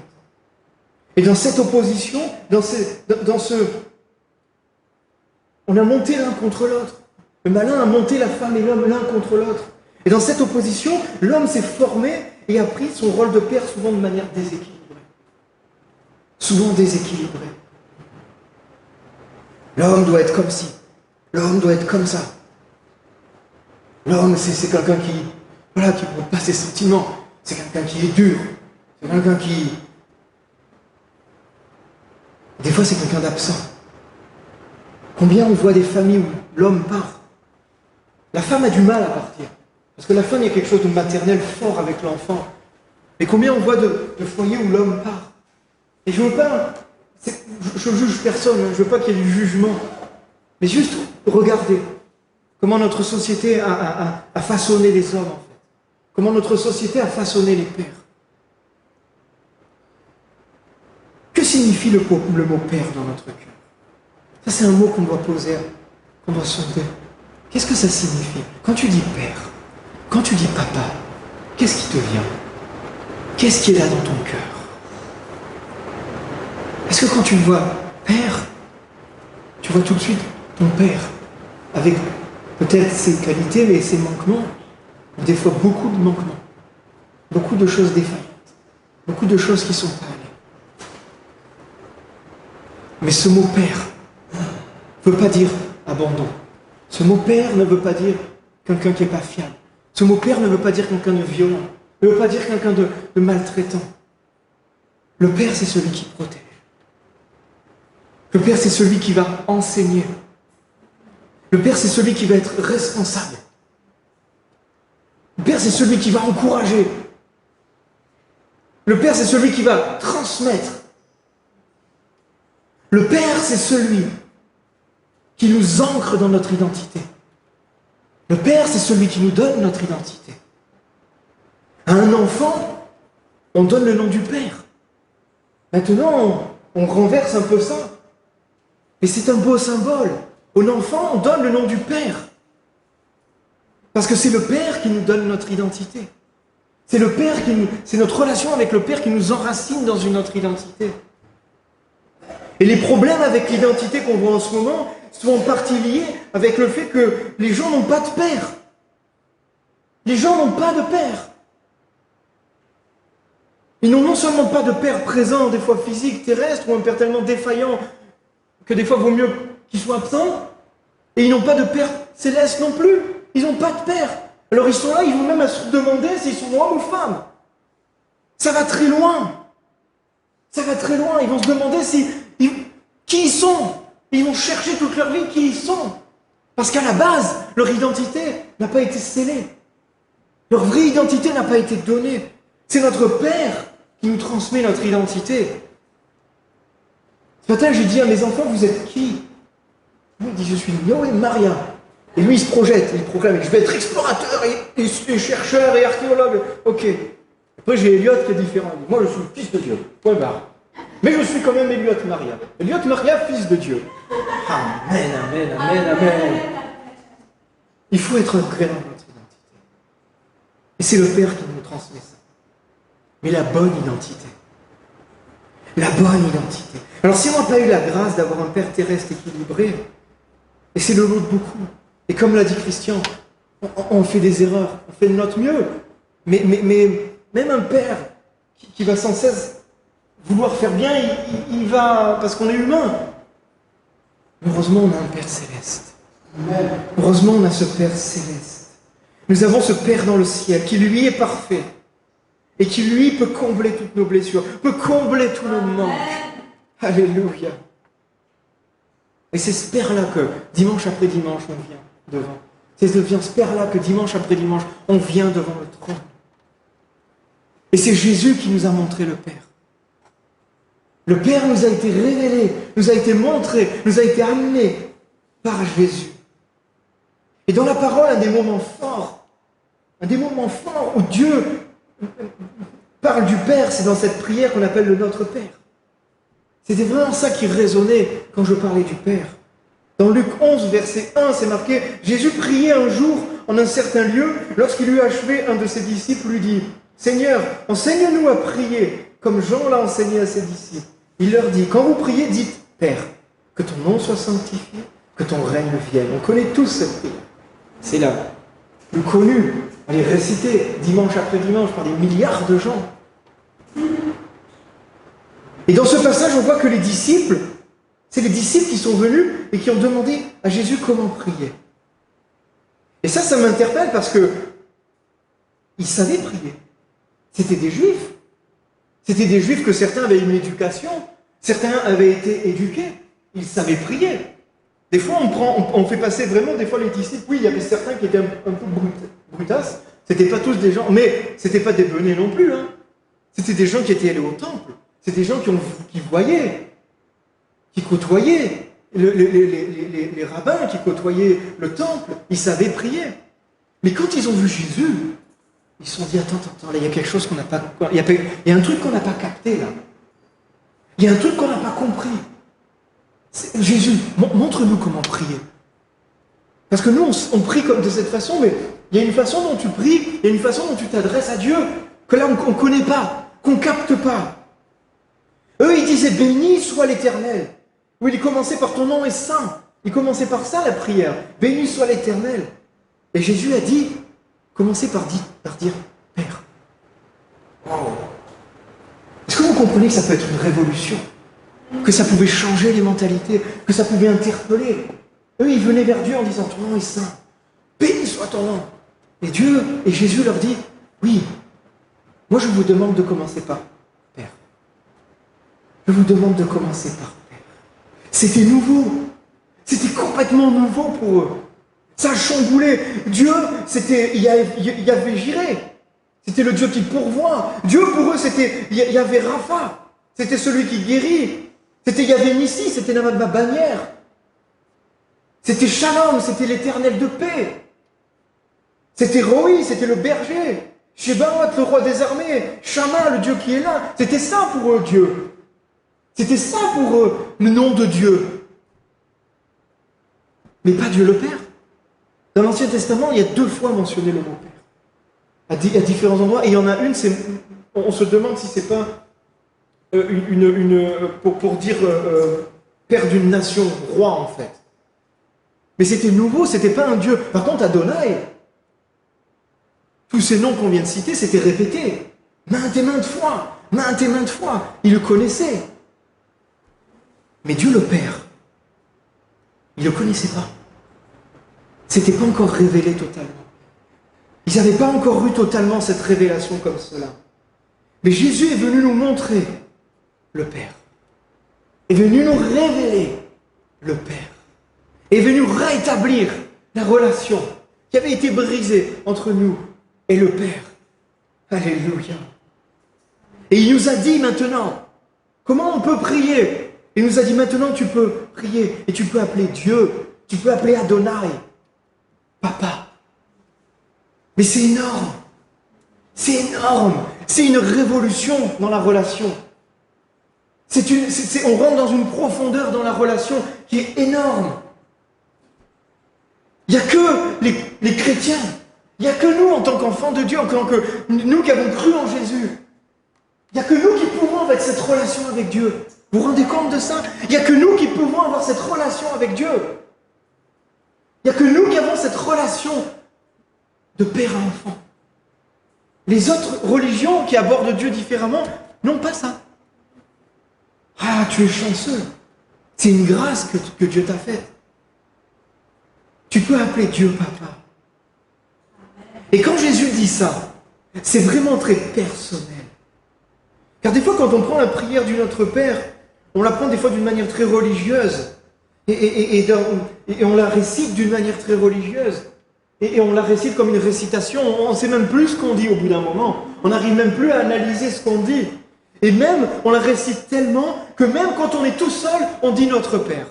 Et dans cette opposition, on a monté l'un contre l'autre. Le malin a monté la femme et l'homme l'un contre l'autre. Et dans cette opposition, l'homme s'est formé et a pris son rôle de père souvent de manière déséquilibrée. Souvent déséquilibrée. L'homme doit être comme ci. L'homme doit être comme ça. L'homme, c'est quelqu'un qui ne montre pas ses sentiments. C'est quelqu'un qui est dur. C'est quelqu'un qui... Des fois, c'est quelqu'un d'absent. Combien on voit des familles où l'homme part. La femme a du mal à partir. Parce que la femme, il y a quelque chose de maternel fort avec l'enfant. Mais combien on voit de foyers où l'homme part. Et je ne veux pas... Je juge personne, je ne veux pas qu'il y ait du jugement. Mais juste regarder comment notre société a façonné les hommes, en fait. Comment notre société a façonné les pères. Que signifie le mot père dans notre cœur? Ça, c'est un mot qu'on doit poser, qu'on doit sonder. Qu'est-ce que ça signifie? Quand tu dis père, quand tu dis papa, qu'est-ce qui te vient? Qu'est-ce qui est là dans ton cœur? Est-ce que quand tu vois père, tu vois tout de suite ton père, avec peut-être ses qualités, mais ses manquements, des fois beaucoup de manquements, beaucoup de choses défaillantes, beaucoup de choses qui sont pas allées. Mais ce mot père ne veut pas dire abandon. Ce mot père ne veut pas dire quelqu'un qui n'est pas fiable. Ce mot père ne veut pas dire quelqu'un de violent, ne veut pas dire quelqu'un de maltraitant. Le père, c'est celui qui protège. Le père, c'est celui qui va enseigner. Le père, c'est celui qui va être responsable. Le père, c'est celui qui va encourager. Le père, c'est celui qui va transmettre. Le père, c'est celui qui nous ancre dans notre identité. Le père, c'est celui qui nous donne notre identité. À un enfant, on donne le nom du père. Maintenant, on renverse un peu ça. Et c'est un beau symbole. Aux enfants, on donne le nom du père. Parce que c'est le père qui nous donne notre identité. C'est le père c'est notre relation avec le père qui nous enracine dans une autre identité. Et les problèmes avec l'identité qu'on voit en ce moment sont en partie liés avec le fait que les gens n'ont pas de père. Les gens n'ont pas de père. Ils n'ont non seulement pas de père présent, des fois physique, terrestre, ou un père tellement défaillant que des fois vaut mieux qu'il soit absent, et ils n'ont pas de père céleste non plus. Ils n'ont pas de père. Alors ils sont là, ils vont même à se demander s'ils sont hommes ou femmes. Ça va très loin. Ça va très loin. Ils vont se demander qui ils sont. Ils vont chercher toute leur vie qui ils sont. Parce qu'à la base, leur identité n'a pas été scellée. Leur vraie identité n'a pas été donnée. C'est notre Père qui nous transmet notre identité. Ce matin, j'ai dit à mes enfants, vous êtes qui? Lui, il dit, je suis Noé Maria. Et lui, il se projette, il proclame, je vais être explorateur et chercheur et archéologue. Ok. Après, j'ai Elliot qui est différent. Il dit, moi, je suis le fils de Dieu. Point barre. Mais je suis quand même Elliot Maria. Elliot Maria, fils de Dieu. Amen, amen, amen, amen. Il faut être clair dans notre identité. Et c'est le Père qui nous transmet ça. Mais la bonne identité. La bonne identité. Alors si on n'a pas eu la grâce d'avoir un Père terrestre équilibré, et c'est le lot de beaucoup, et comme l'a dit Christian, on fait des erreurs, on fait de notre mieux, mais même un Père qui va sans cesse vouloir faire bien, il va, parce qu'on est humain. Heureusement, on a un Père céleste. Heureusement, on a ce Père céleste. Nous avons ce Père dans le ciel qui, lui, est parfait. Et qui, lui, peut combler toutes nos blessures, peut combler tous nos manques. Alléluia. Et c'est ce Père-là que, dimanche après dimanche, on vient devant. C'est ce Père-là que, dimanche après dimanche, on vient devant le trône. Et c'est Jésus qui nous a montré le Père. Le Père nous a été révélé, nous a été montré, nous a été amené par Jésus. Et dans la parole, un des moments forts où Dieu parle du Père, c'est dans cette prière qu'on appelle le Notre Père. C'était vraiment ça qui résonnait quand je parlais du Père. Dans Luc 11, verset 1, c'est marqué « Jésus priait un jour en un certain lieu, lorsqu'il eut achevé, un de ses disciples lui dit, « Seigneur, enseigne-nous à prier, comme Jean l'a enseigné à ses disciples. » Il leur dit, « Quand vous priez, dites, Père, que ton nom soit sanctifié, que ton règne vienne. » On connaît tous cette prière. C'est la plus connue. Elle est récitée dimanche après dimanche par des milliards de gens. Et dans ce passage, on voit que les disciples, c'est les disciples qui sont venus et qui ont demandé à Jésus comment prier. Et ça m'interpelle parce que ils savaient prier. C'était des Juifs. C'était des Juifs que certains avaient une éducation, certains avaient été éduqués. Ils savaient prier. Des fois, on fait passer vraiment, des fois, les disciples, oui, il y avait certains qui étaient un peu brutasses. C'était pas tous des gens, mais c'était pas des benets non plus. Hein. C'était des gens qui étaient allés au temple. C'était des gens qui voyaient, qui côtoyaient les rabbins, qui côtoyaient le temple. Ils savaient prier. Mais quand ils ont vu Jésus, ils se sont dit, attends, là, il y a quelque chose qu'on n'a pas... Il y a un truc qu'on n'a pas capté, là. Il y a un truc qu'on n'a pas compris. Jésus, montre-nous comment prier. Parce que nous, on prie comme de cette façon, mais il y a une façon dont tu pries, il y a une façon dont tu t'adresses à Dieu, que là, on ne connaît pas, qu'on ne capte pas. Eux, ils disaient, béni soit l'Éternel. Oui, ils commençaient par ton nom est saint. Ils commençaient par ça, la prière. Béni soit l'Éternel. Et Jésus a dit, commencez par dire Père. Wow. Est-ce que vous comprenez que ça peut être une révolution? Que ça pouvait changer les mentalités, que ça pouvait interpeller. Eux, ils venaient vers Dieu en disant, ton nom est saint. Béni soit ton nom. Et Dieu, et Jésus leur dit, oui, moi je vous demande de commencer par Père. Je vous demande de commencer par Père. C'était nouveau. C'était complètement nouveau pour eux. Ça chamboulait. Dieu, il y avait Jiré. C'était le Dieu qui pourvoit. Dieu, pour eux, il y avait Rapha. C'était celui qui guérit. C'était Yahvé Nissi, c'était ma bannière. C'était Shalom, c'était l'Éternel de paix. C'était Roi, c'était le berger. Shebaot, le roi des armées. Shama, le Dieu qui est là. C'était ça pour eux, Dieu. C'était ça pour eux, le nom de Dieu. Mais pas Dieu le Père. Dans l'Ancien Testament, il y a 2 fois mentionné le mot Père. À différents endroits. Et il y en a une, on se demande si c'est pas pour dire Père d'une nation, roi en fait. Mais c'était nouveau, c'était pas un Dieu. Par contre, Adonai, tous ces noms qu'on vient de citer, c'était répété. Maintes et maintes fois. Ils le connaissaient. Mais Dieu le Père, ils ne le connaissaient pas. C'était pas encore révélé totalement. Ils n'avaient pas encore eu totalement cette révélation comme cela. Mais Jésus est venu nous montrer le Père. Est venu nous révéler le Père. Est venu rétablir la relation qui avait été brisée entre nous et le Père. Alléluia. Et il nous a dit maintenant comment on peut prier. Il nous a dit maintenant tu peux prier et tu peux appeler Dieu, tu peux appeler Adonai, Papa. Mais c'est énorme. C'est énorme. C'est une révolution dans la relation. On rentre dans une profondeur dans la relation qui est énorme. Il n'y a que les chrétiens. Il n'y a que nous en tant qu'enfants de Dieu, en tant que nous qui avons cru en Jésus. Il n'y a que nous qui pouvons avoir cette relation avec Dieu. Vous vous rendez compte de ça? Il n'y a que nous qui pouvons avoir cette relation avec Dieu. Il n'y a que nous qui avons cette relation de père à enfant. Les autres religions qui abordent Dieu différemment n'ont pas ça. Ah, tu es chanceux. C'est une grâce que Dieu t'a faite. Tu peux appeler Dieu Papa. Et quand Jésus dit ça, c'est vraiment très personnel. Car des fois, quand on prend la prière du Notre Père, on la prend des fois d'une manière très religieuse. Et on la récite d'une manière très religieuse. Et on la récite comme une récitation. On ne sait même plus ce qu'on dit au bout d'un moment. On n'arrive même plus à analyser ce qu'on dit. Et même, on la récite tellement que même quand on est tout seul, on dit Notre Père.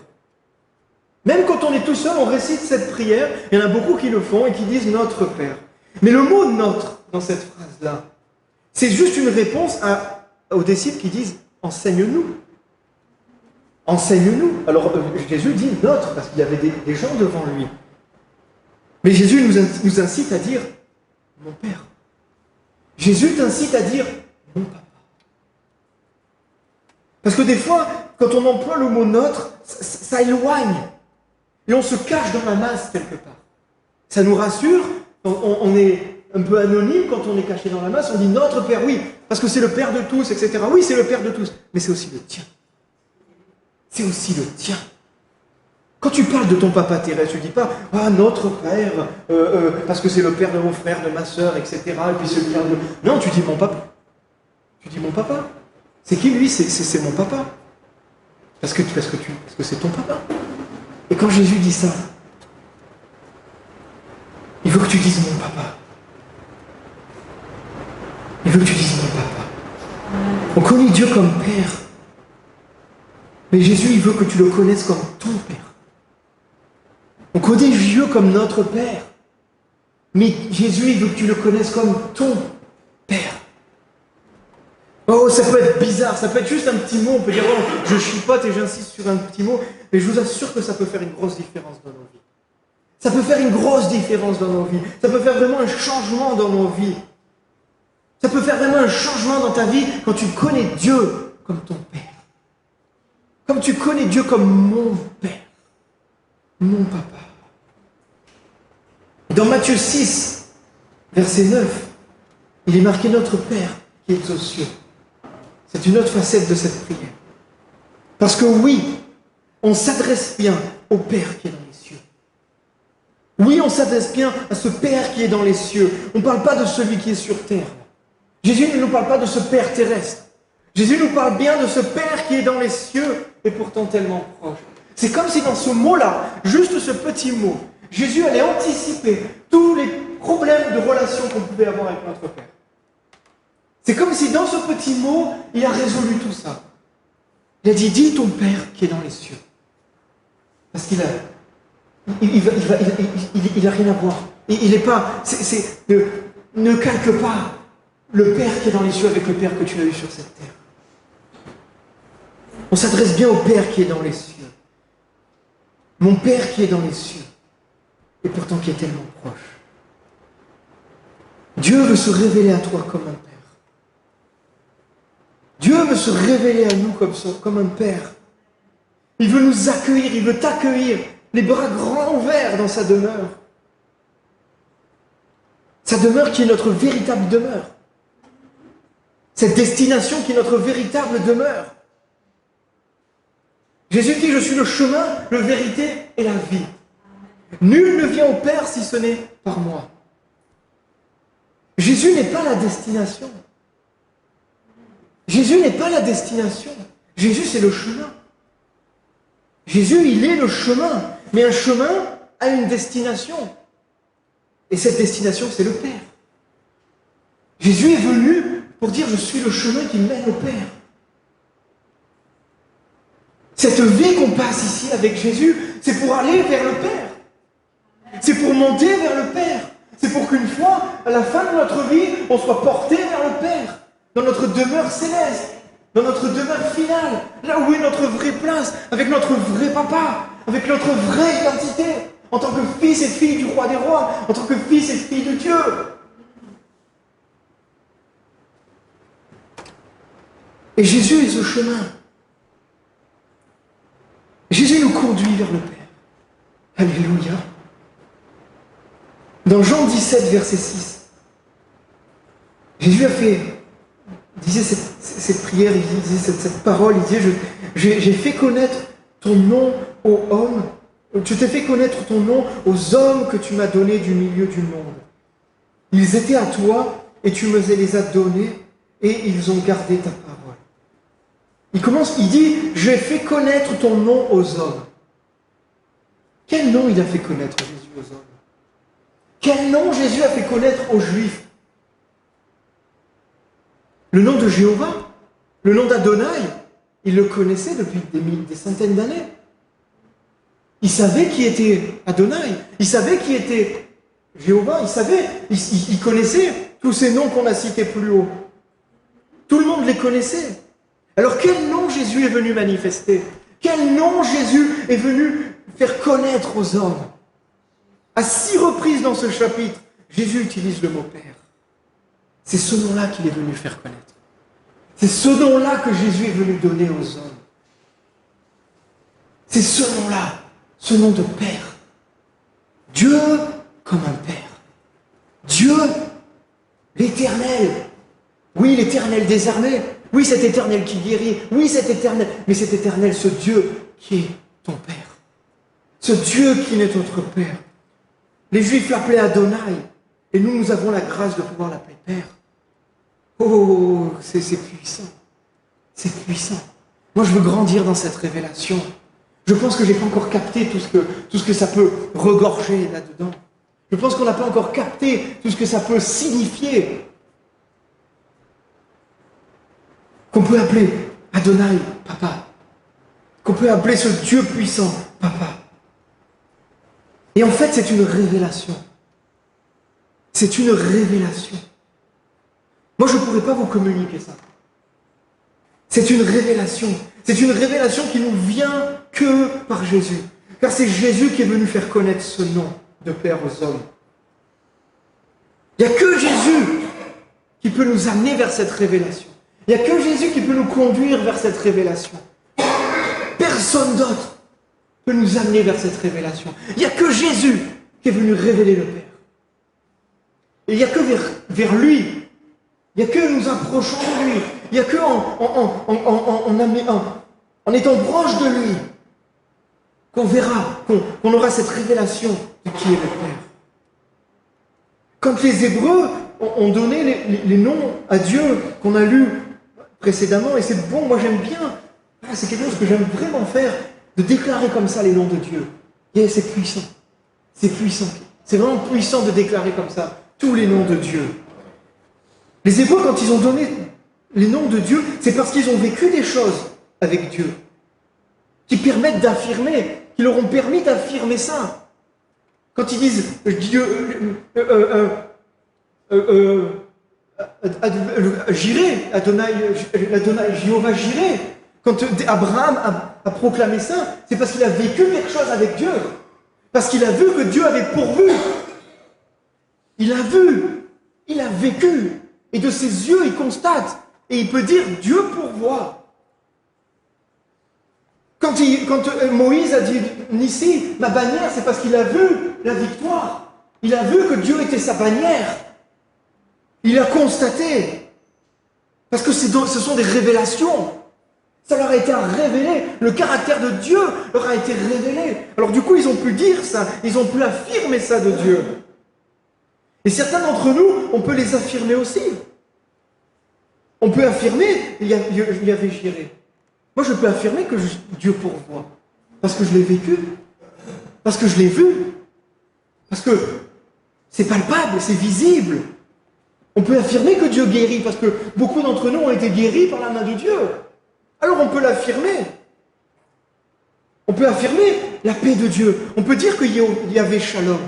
Même quand on est tout seul, on récite cette prière. Il y en a beaucoup qui le font et qui disent Notre Père. Mais le mot Notre, dans cette phrase-là, c'est juste une réponse aux disciples qui disent Enseigne-nous. Enseigne-nous. Alors Jésus dit Notre, parce qu'il y avait des gens devant lui. Mais Jésus nous incite à dire mon Père. Jésus t'incite à dire mon Papa. Parce que des fois, quand on emploie le mot notre, ça éloigne. Et on se cache dans la masse quelque part. Ça nous rassure, on est un peu anonyme quand on est caché dans la masse, on dit notre Père, oui, parce que c'est le Père de tous, etc. Oui, c'est le Père de tous, mais c'est aussi le tien. C'est aussi le tien. Quand tu parles de ton papa terrestre, tu ne dis pas « Ah, notre Père, parce que c'est le Père de mon frère, de ma sœur, etc. » Et puis c'est le Père de... Non, tu dis « mon papa ». Tu dis « mon papa ». C'est qui lui? C'est mon papa. Parce que c'est ton papa. Et quand Jésus dit ça, il veut que tu dises « mon papa ». Il veut que tu dises « mon papa ». On connaît Dieu comme Père. Mais Jésus, il veut que tu le connaisses comme ton Père. On connaît Dieu comme notre Père. Mais Jésus, il veut que tu le connaisses comme ton Père. Oh, ça peut être bizarre, ça peut être juste un petit mot. On peut dire, oh, je chipote et j'insiste sur un petit mot. Mais je vous assure que ça peut faire une grosse différence dans nos vies. Ça peut faire une grosse différence dans nos vies. Ça peut faire vraiment un changement dans nos vies. Ça peut faire vraiment un changement dans ta vie quand tu connais Dieu comme ton Père. Comme tu connais Dieu comme mon Père. Mon papa. Dans Matthieu 6, verset 9, il est marqué notre Père qui est aux cieux. C'est une autre facette de cette prière. Parce que oui, on s'adresse bien au Père qui est dans les cieux. Oui, on s'adresse bien à ce Père qui est dans les cieux. On ne parle pas de celui qui est sur terre. Jésus ne nous parle pas de ce Père terrestre. Jésus nous parle bien de ce Père qui est dans les cieux et pourtant tellement proche. C'est comme si dans ce mot-là, juste ce petit mot, Jésus allait anticiper tous les problèmes de relation qu'on pouvait avoir avec notre Père. C'est comme si dans ce petit mot, il a résolu tout ça. Il a dit, dis ton Père qui est dans les cieux. Parce qu'il a, il a rien à voir. Il n'est pas, ne calque pas le Père qui est dans les cieux avec le Père que tu as eu sur cette terre. On s'adresse bien au Père qui est dans les cieux. Mon Père qui est dans les cieux, et pourtant qui est tellement proche. Dieu veut se révéler à toi comme un Père. Dieu veut se révéler à nous comme un Père. Il veut nous accueillir, il veut t'accueillir, les bras grands ouverts dans sa demeure. Sa demeure qui est notre véritable demeure. Cette destination qui est notre véritable demeure. Jésus dit, je suis le chemin, la vérité et la vie. Nul ne vient au Père si ce n'est par moi. Jésus n'est pas la destination. Jésus n'est pas la destination. Jésus, c'est le chemin. Jésus, il est le chemin. Mais un chemin a une destination. Et cette destination, c'est le Père. Jésus est venu pour dire, je suis le chemin qui mène au Père. Cette vie qu'on passe ici avec Jésus, c'est pour aller vers le Père. C'est pour monter vers le Père. C'est pour qu'une fois, à la fin de notre vie, on soit porté vers le Père, dans notre demeure céleste, dans notre demeure finale, là où est notre vraie place, avec notre vrai papa, avec notre vraie identité, en tant que fils et fille du roi des rois, en tant que fils et fille de Dieu. Et Jésus est ce chemin. Jésus nous conduit vers le Père. Alléluia. Dans Jean 17, verset 6, Jésus disait cette prière, il disait cette parole, il disait, j'ai fait connaître ton nom aux hommes, je t'ai fait connaître ton nom aux hommes que tu m'as donnés du milieu du monde. Ils étaient à toi et tu me les as donnés et ils ont gardé ta parole. Il dit, j'ai fait connaître ton nom aux hommes. Quel nom il a fait connaître Jésus aux hommes? Quel nom Jésus a fait connaître aux Juifs? Le nom de Jéhovah, le nom d'Adonai, il le connaissait depuis des centaines d'années. Il savait qui était Adonai, il savait qui était Jéhovah, il connaissait tous ces noms qu'on a cités plus haut. Tout le monde les connaissait. Alors quel nom Jésus est venu manifester? Quel nom Jésus est venu faire connaître aux hommes? À 6 reprises dans ce chapitre, Jésus utilise le mot Père. C'est ce nom-là qu'il est venu faire connaître. C'est ce nom-là que Jésus est venu donner aux hommes. C'est ce nom-là, ce nom de Père. Dieu comme un Père. Dieu, l'Éternel. Oui, l'Éternel des armées. Oui, cet Éternel qui guérit. Oui, cet Éternel. Mais cet Éternel, ce Dieu qui est ton Père. Ce Dieu qui est notre Père. Les Juifs l'appelaient Adonai. Et nous avons la grâce de pouvoir l'appeler Père. Oh, c'est puissant. C'est puissant. Moi, je veux grandir dans cette révélation. Je pense que je n'ai pas encore capté tout ce que ça peut regorger là-dedans. Je pense qu'on n'a pas encore capté tout ce que ça peut signifier. Qu'on peut appeler Adonai, Papa. Qu'on peut appeler ce Dieu puissant, Papa. Et en fait, c'est une révélation. C'est une révélation. Moi, je ne pourrais pas vous communiquer ça. C'est une révélation. C'est une révélation qui nous vient que par Jésus. Car c'est Jésus qui est venu faire connaître ce nom de Père aux hommes. Il n'y a que Jésus qui peut nous amener vers cette révélation. Il n'y a que Jésus qui peut nous conduire vers cette révélation. Personne d'autre peut nous amener vers cette révélation. Il n'y a que Jésus qui est venu révéler le Père. Et il n'y a que vers lui. Il n'y a que nous approchons de lui. Il n'y a que en étant proche de lui qu'on verra, qu'on aura cette révélation de qui est le Père. Quand les Hébreux ont donné les noms à Dieu qu'on a lus précédemment, et c'est bon, moi j'aime bien, c'est quelque chose que j'aime vraiment faire, de déclarer comme ça les noms de Dieu. Et c'est puissant. C'est puissant. C'est vraiment puissant de déclarer comme ça tous les noms de Dieu. Les Hébreux, quand ils ont donné les noms de Dieu, c'est parce qu'ils ont vécu des choses avec Dieu, qui permettent d'affirmer, qui leur ont permis d'affirmer ça. Quand ils disent Dieu, Jiré, Adonai, Jéhovah Jiré, quand Abraham a proclamé ça, c'est parce qu'il a vécu quelque chose avec Dieu. Parce qu'il a vu que Dieu avait pourvu. Il a vu, il a vécu. Et de ses yeux, il constate. Et il peut dire, Dieu pourvoit. Quand Moïse a dit, Nissi, ma bannière, c'est parce qu'il a vu la victoire. Il a vu que Dieu était sa bannière. Il a constaté. Parce que ce sont des révélations. Ça leur a été révélé. Le caractère de Dieu leur a été révélé. Alors du coup, ils ont pu dire ça. Ils ont pu affirmer ça de Dieu. Et certains d'entre nous, on peut les affirmer aussi. On peut affirmer, il y avait Jiré. Moi, je peux affirmer que Dieu pourvoit. Parce que je l'ai vécu. Parce que je l'ai vu. Parce que c'est palpable, c'est visible. On peut affirmer que Dieu guérit, parce que beaucoup d'entre nous ont été guéris par la main de Dieu. Alors on peut l'affirmer. On peut affirmer la paix de Dieu. On peut dire qu'il y avait shalom.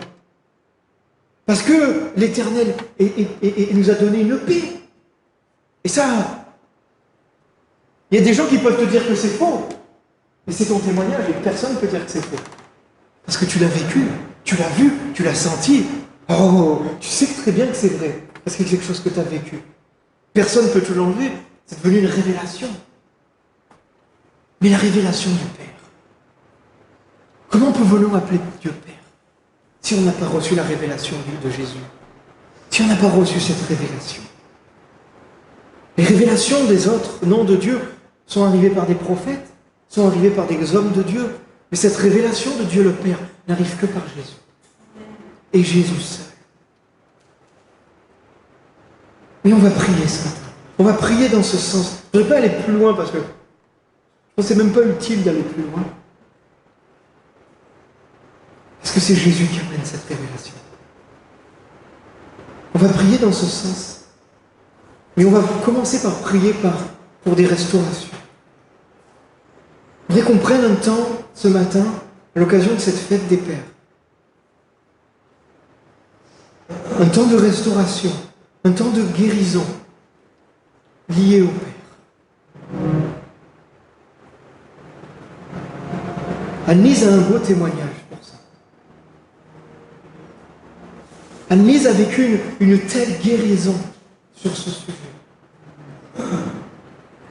Parce que l'Éternel nous a donné une paix. Et ça, il y a des gens qui peuvent te dire que c'est faux. Mais c'est ton témoignage et personne ne peut dire que c'est faux. Parce que tu l'as vécu, tu l'as vu, tu l'as senti. Oh, tu sais très bien que c'est vrai. Parce que c'est quelque chose que tu as vécu. Personne ne peut te l'enlever. C'est devenu une révélation. Mais la révélation du Père. Comment pouvons-nous appeler Dieu Père si on n'a pas reçu la révélation de Jésus? Si on n'a pas reçu cette révélation? Les révélations des autres noms de Dieu sont arrivées par des prophètes, sont arrivées par des hommes de Dieu. Mais cette révélation de Dieu le Père n'arrive que par Jésus. Et Jésus seul. Et on va prier ce matin. On va prier dans ce sens. Je ne vais pas aller plus loin parce que je pense que ce n'est même pas utile d'aller plus loin. Parce que c'est Jésus qui amène cette révélation. On va prier dans ce sens. Mais on va commencer par prier pour des restaurations. Je voudrais qu'on prenne un temps ce matin, à l'occasion de cette fête des Pères. Un temps de restauration, un temps de guérison lié au Père. Anne-Lise a un beau témoignage pour ça. a vécu une telle guérison sur ce sujet.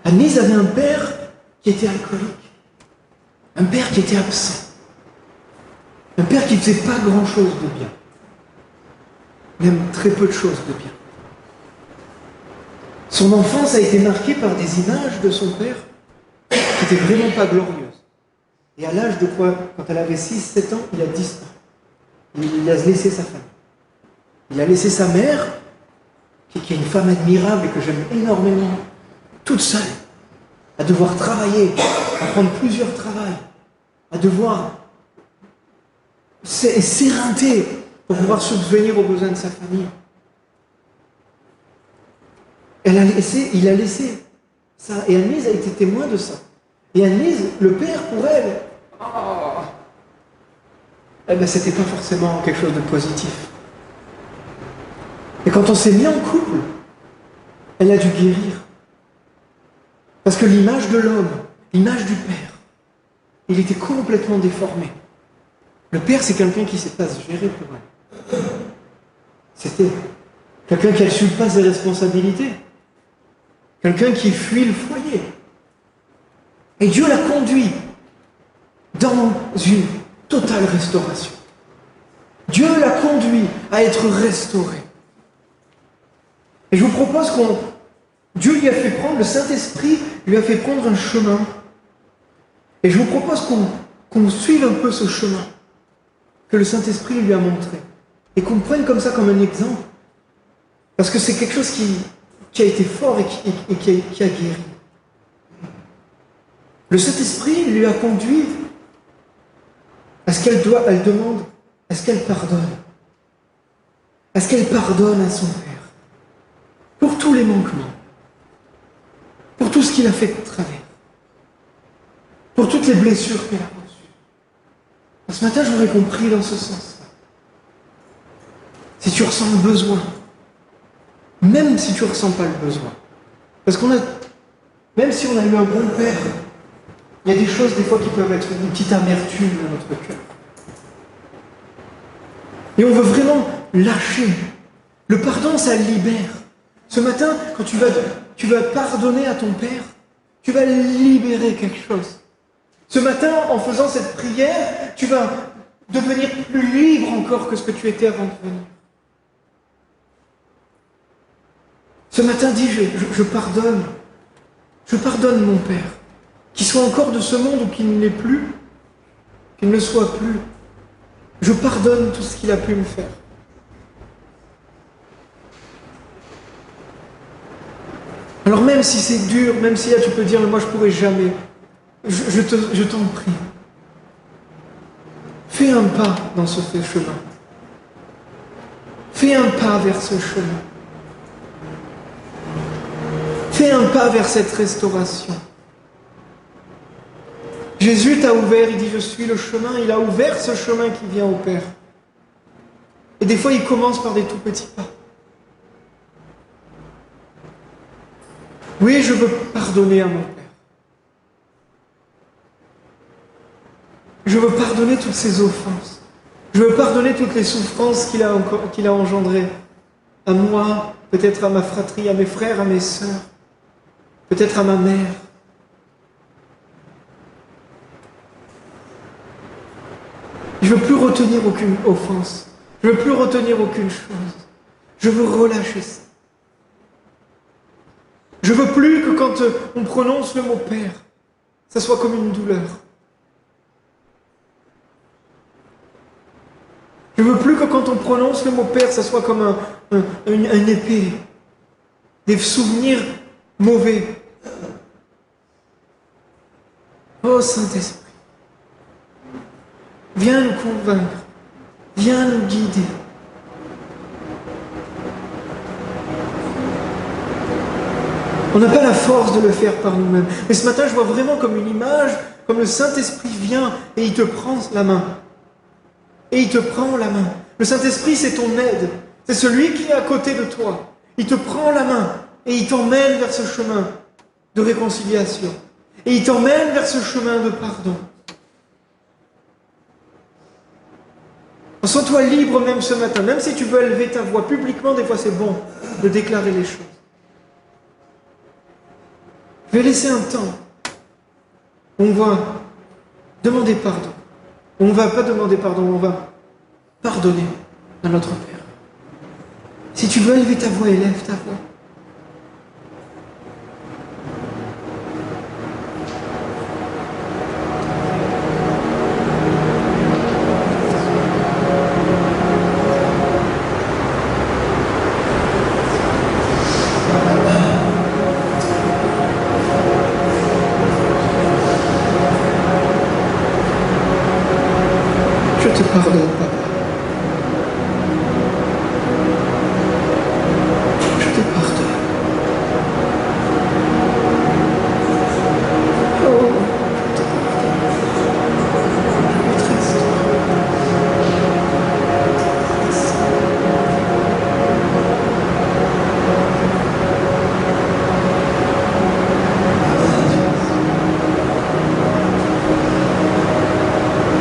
Anne-Lise avait un père qui était alcoolique, un père qui était absent, un père qui ne faisait pas grand-chose de bien, même très peu de choses de bien. Son enfance a été marquée par des images de son père qui n'étaient vraiment pas glorieuses. Et à l'âge de quoi, quand elle avait 6-7 ans, il a disparu. Il a laissé sa famille. Il a laissé sa mère, qui est une femme admirable et que j'aime énormément, toute seule, à devoir travailler, à prendre plusieurs travails, à devoir s'éreinter pour pouvoir subvenir aux besoins de sa famille. Il a laissé ça. Et Anne-Lise a été témoin de ça. Et Anne-Lise, le père pour elle, c'était pas forcément quelque chose de positif. Et quand on s'est mis en couple, elle a dû guérir. Parce que l'image de l'homme, l'image du père, il était complètement déformé. Le père, c'est quelqu'un qui ne sait pas se gérer pour elle. C'était quelqu'un qui n'assume pas ses responsabilités. Quelqu'un qui fuit le foyer. Et Dieu l'a conduit dans une totale restauration. Dieu l'a conduit à être restauré. Et je vous propose Dieu lui a fait prendre, le Saint-Esprit lui a fait prendre un chemin. Et je vous propose qu'on suive un peu ce chemin que le Saint-Esprit lui a montré. Et qu'on prenne comme ça comme un exemple. Parce que c'est quelque chose qui a été fort et qui a guéri. Le Saint-Esprit lui a conduit à ce elle demande, à ce qu'elle pardonne. À ce qu'elle pardonne à son Père. Pour tous les manquements. Pour tout ce qu'il a fait de travers. Pour toutes les blessures qu'elle a reçues. Ce matin, j'aurais compris dans ce sens-là. Si tu ressens le besoin, même si tu ne ressens pas le besoin, parce même si on a eu un bon père, il y a des choses des fois qui peuvent être une petite amertume dans notre cœur. Et on veut vraiment lâcher. Le pardon, ça libère. Ce matin, quand tu vas pardonner à ton père, tu vas libérer quelque chose. Ce matin, en faisant cette prière, tu vas devenir plus libre encore que ce que tu étais avant de venir. Ce matin, dis, je pardonne. Je pardonne mon Père. Qu'il soit encore de ce monde ou qu'il ne l'est plus, qu'il ne le soit plus. Je pardonne tout ce qu'il a pu me faire. Alors même si c'est dur, même si là tu peux dire, moi je ne pourrai jamais, je t'en prie. Fais un pas dans ce chemin. Fais un pas vers ce chemin. Fais un pas vers cette restauration. Jésus t'a ouvert, il dit je suis le chemin, il a ouvert ce chemin qui vient au Père. Et des fois il commence par des tout petits pas. Oui, je veux pardonner à mon Père. Je veux pardonner toutes ses offenses. Je veux pardonner toutes les souffrances qu'il a engendrées. À moi, peut-être à ma fratrie, à mes frères, à mes sœurs. Peut-être à ma mère. Je ne veux plus retenir aucune offense. Je ne veux plus retenir aucune chose. Je veux relâcher ça. Je ne veux plus que quand on prononce le mot Père, ça soit comme une douleur. Je ne veux plus que quand on prononce le mot Père, ça soit comme une épée. Des souvenirs mauvais. Oh Saint-Esprit, viens nous convaincre, viens nous guider. On n'a pas la force de le faire par nous-mêmes. Mais ce matin, je vois vraiment comme une image, comme le Saint-Esprit vient et il te prend la main. Et il te prend la main. Le Saint-Esprit, c'est ton aide. C'est celui qui est à côté de toi. Il te prend la main et il t'emmène vers ce chemin de réconciliation. Et il t'emmène vers ce chemin de pardon. Sens-toi libre même ce matin, même si tu veux élever ta voix publiquement, des fois c'est bon de déclarer les choses. Je vais laisser un temps. On va demander pardon. On ne va pas demander pardon, on va pardonner à notre Père. Si tu veux élever ta voix, élève ta voix. Je te pardonne, Papa. Je te pardonne. Oh, je te pardonne. Je suis triste.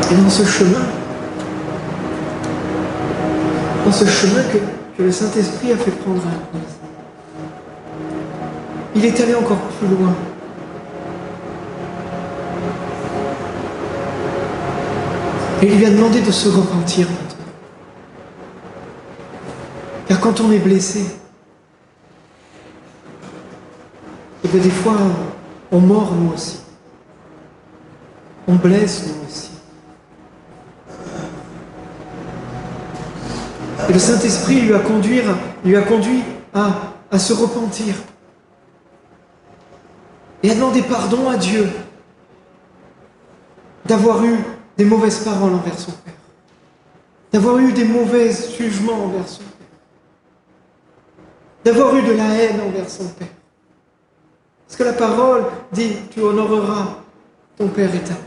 Et dans ce chemin que le Saint-Esprit a fait prendre à l'Église, il est allé encore plus loin. Et il lui a demandé de se repentir maintenant. Car quand on est blessé, et bien des fois on mord nous aussi. On blesse nous aussi. Et le Saint-Esprit lui a conduit à se repentir. Et à demander pardon à Dieu d'avoir eu des mauvaises paroles envers son Père. D'avoir eu des mauvais jugements envers son Père. D'avoir eu de la haine envers son Père. Parce que la parole dit, tu honoreras ton Père et ta mère.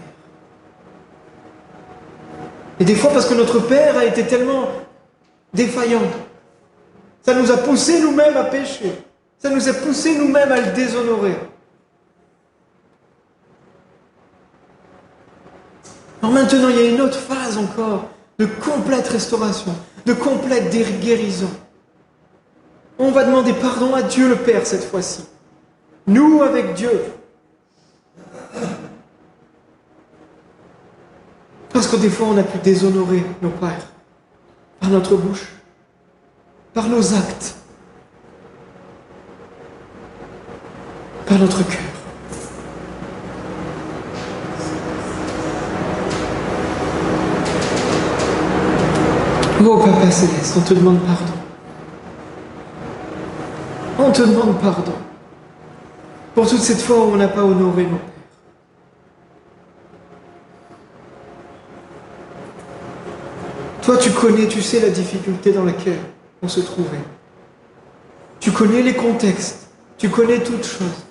Et des fois parce que notre Père a été tellement défaillant. Ça nous a poussé nous-mêmes à pécher. Ça nous a poussé nous-mêmes à le déshonorer. Alors maintenant, il y a une autre phase encore de complète restauration, de complète guérison. On va demander pardon à Dieu le Père cette fois-ci. Nous avec Dieu. Parce que des fois, on a pu déshonorer nos pères. Par notre bouche, par nos actes, par notre cœur. Oh Papa Céleste, on te demande pardon. On te demande pardon pour toute cette fois où on n'a pas honoré nos pères. Toi, tu connais, tu sais la difficulté dans laquelle on se trouvait. Tu connais les contextes, tu connais toutes choses.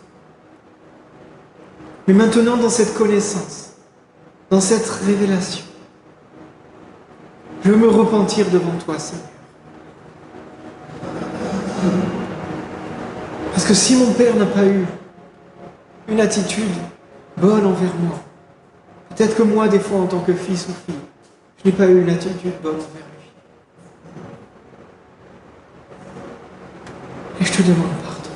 Mais maintenant, dans cette connaissance, dans cette révélation, je veux me repentir devant toi, Seigneur. Parce que si mon Père n'a pas eu une attitude bonne envers moi, peut-être que moi, des fois, en tant que fils ou fille, je n'ai pas eu une attitude bonne envers lui. Et je te demande pardon.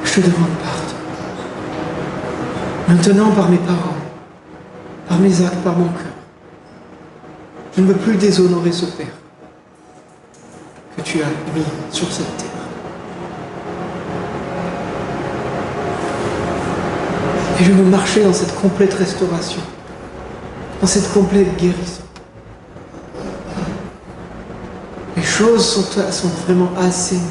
Je te demande pardon. Maintenant, par mes paroles, par mes actes, par mon cœur, je ne veux plus déshonorer ce Père que tu as mis sur cette terre. Et je veux marcher dans cette complète restauration, dans cette complète guérison. Les choses sont vraiment assainies,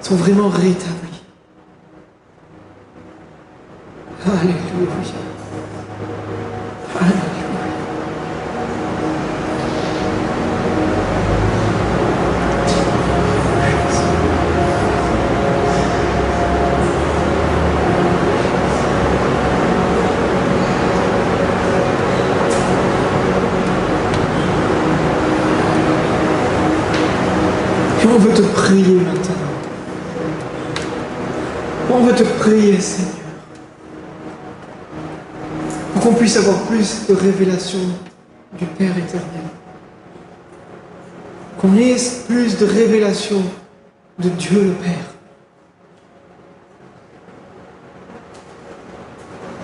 sont vraiment rétablies. Alléluia. Alléluia. On veut te prier maintenant. On veut te prier, Seigneur. pour qu'on puisse avoir plus de révélations du Père éternel. Qu'on ait plus de révélations de Dieu le Père.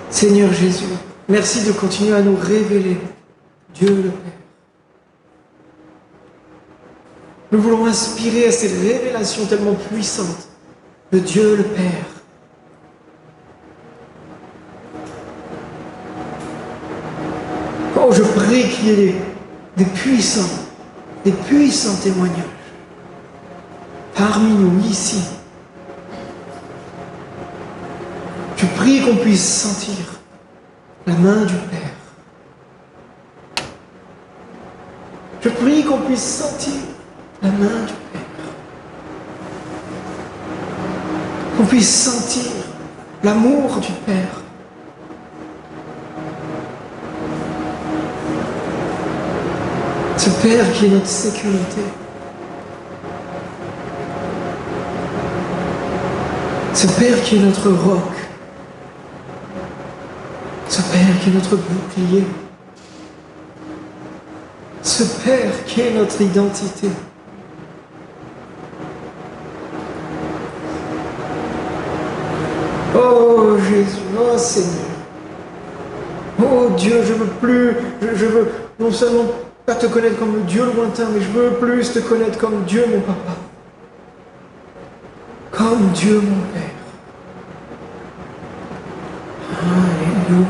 Seigneur Jésus, merci de continuer à nous révéler Dieu le Père. Nous voulons aspirer à ces révélations tellement puissantes de Dieu le Père. Oh, je prie qu'il y ait des puissants témoignages parmi nous ici. Je prie qu'on puisse sentir la main du Père. Je prie qu'on puisse sentir la main du Père. Qu'on puisse sentir l'amour du Père. Ce Père qui est notre sécurité. Ce Père qui est notre roc. Ce Père qui est notre bouclier. Ce Père qui est notre identité. Oh Jésus, oh Seigneur. Oh Dieu, je veux non seulement pas te connaître comme le Dieu lointain, mais je veux plus te connaître comme Dieu mon Papa. Comme Dieu mon Père. Alléluia.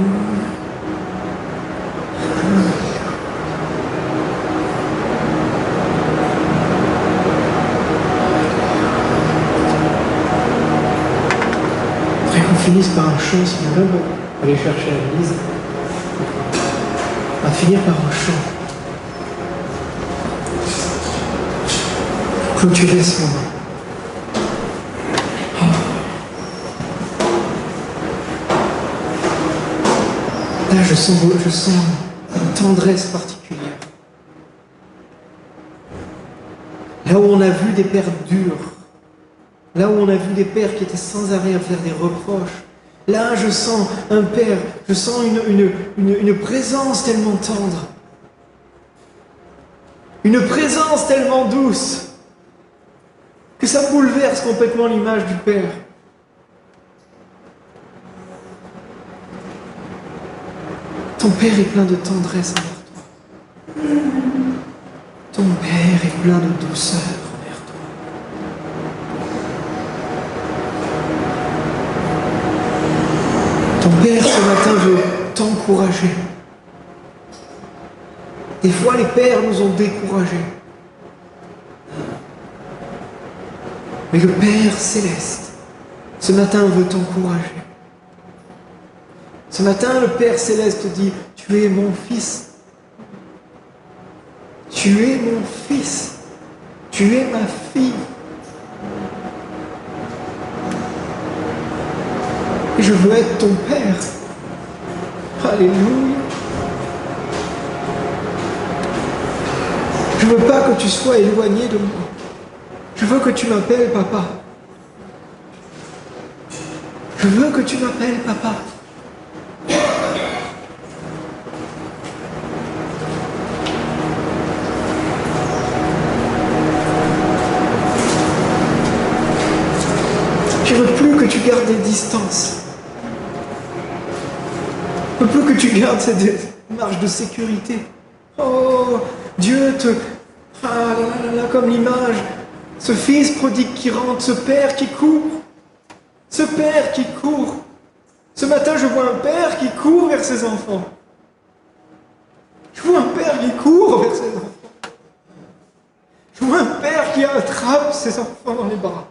Après qu'on finisse par un chant, si on veut aller chercher à l'église, on va finir par un chant. Clôturer ce moment. Là, je sens une tendresse particulière. Là où on a vu des pères durs, là où on a vu des pères qui étaient sans arrêt à faire des reproches, là, je sens un père, je sens une présence tellement tendre, une présence tellement douce, que ça bouleverse complètement l'image du Père. Ton Père est plein de tendresse envers toi. Ton Père est plein de douceur envers toi. Ton Père ce matin veut t'encourager. Des fois, les pères nous ont découragés. Mais le Père céleste, ce matin, veut t'encourager. Ce matin, le Père céleste dit, tu es mon fils. Tu es mon fils. Tu es ma fille. Et je veux être ton Père. Alléluia. Je ne veux pas que tu sois éloigné de moi. Je veux que tu m'appelles papa. Je veux que tu m'appelles papa. Je veux plus que tu gardes des distances. Je veux plus que tu gardes cette marge de sécurité. Oh, Dieu te... Ah là là là, comme l'image. Ce fils prodigue qui rentre, ce père qui court. Ce père qui court. Ce matin, je vois un père qui court vers ses enfants. Je vois un père qui court vers ses enfants. Je vois un père qui attrape ses enfants dans les bras.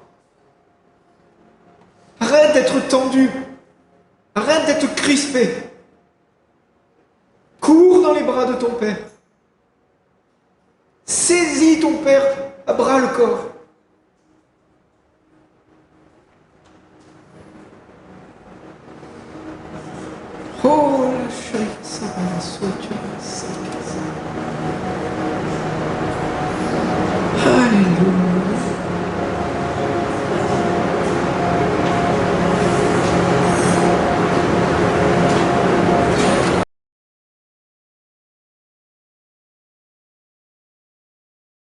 Arrête d'être tendu. Arrête d'être crispé. Cours dans les bras de ton père. Saisis ton père à bras le corps.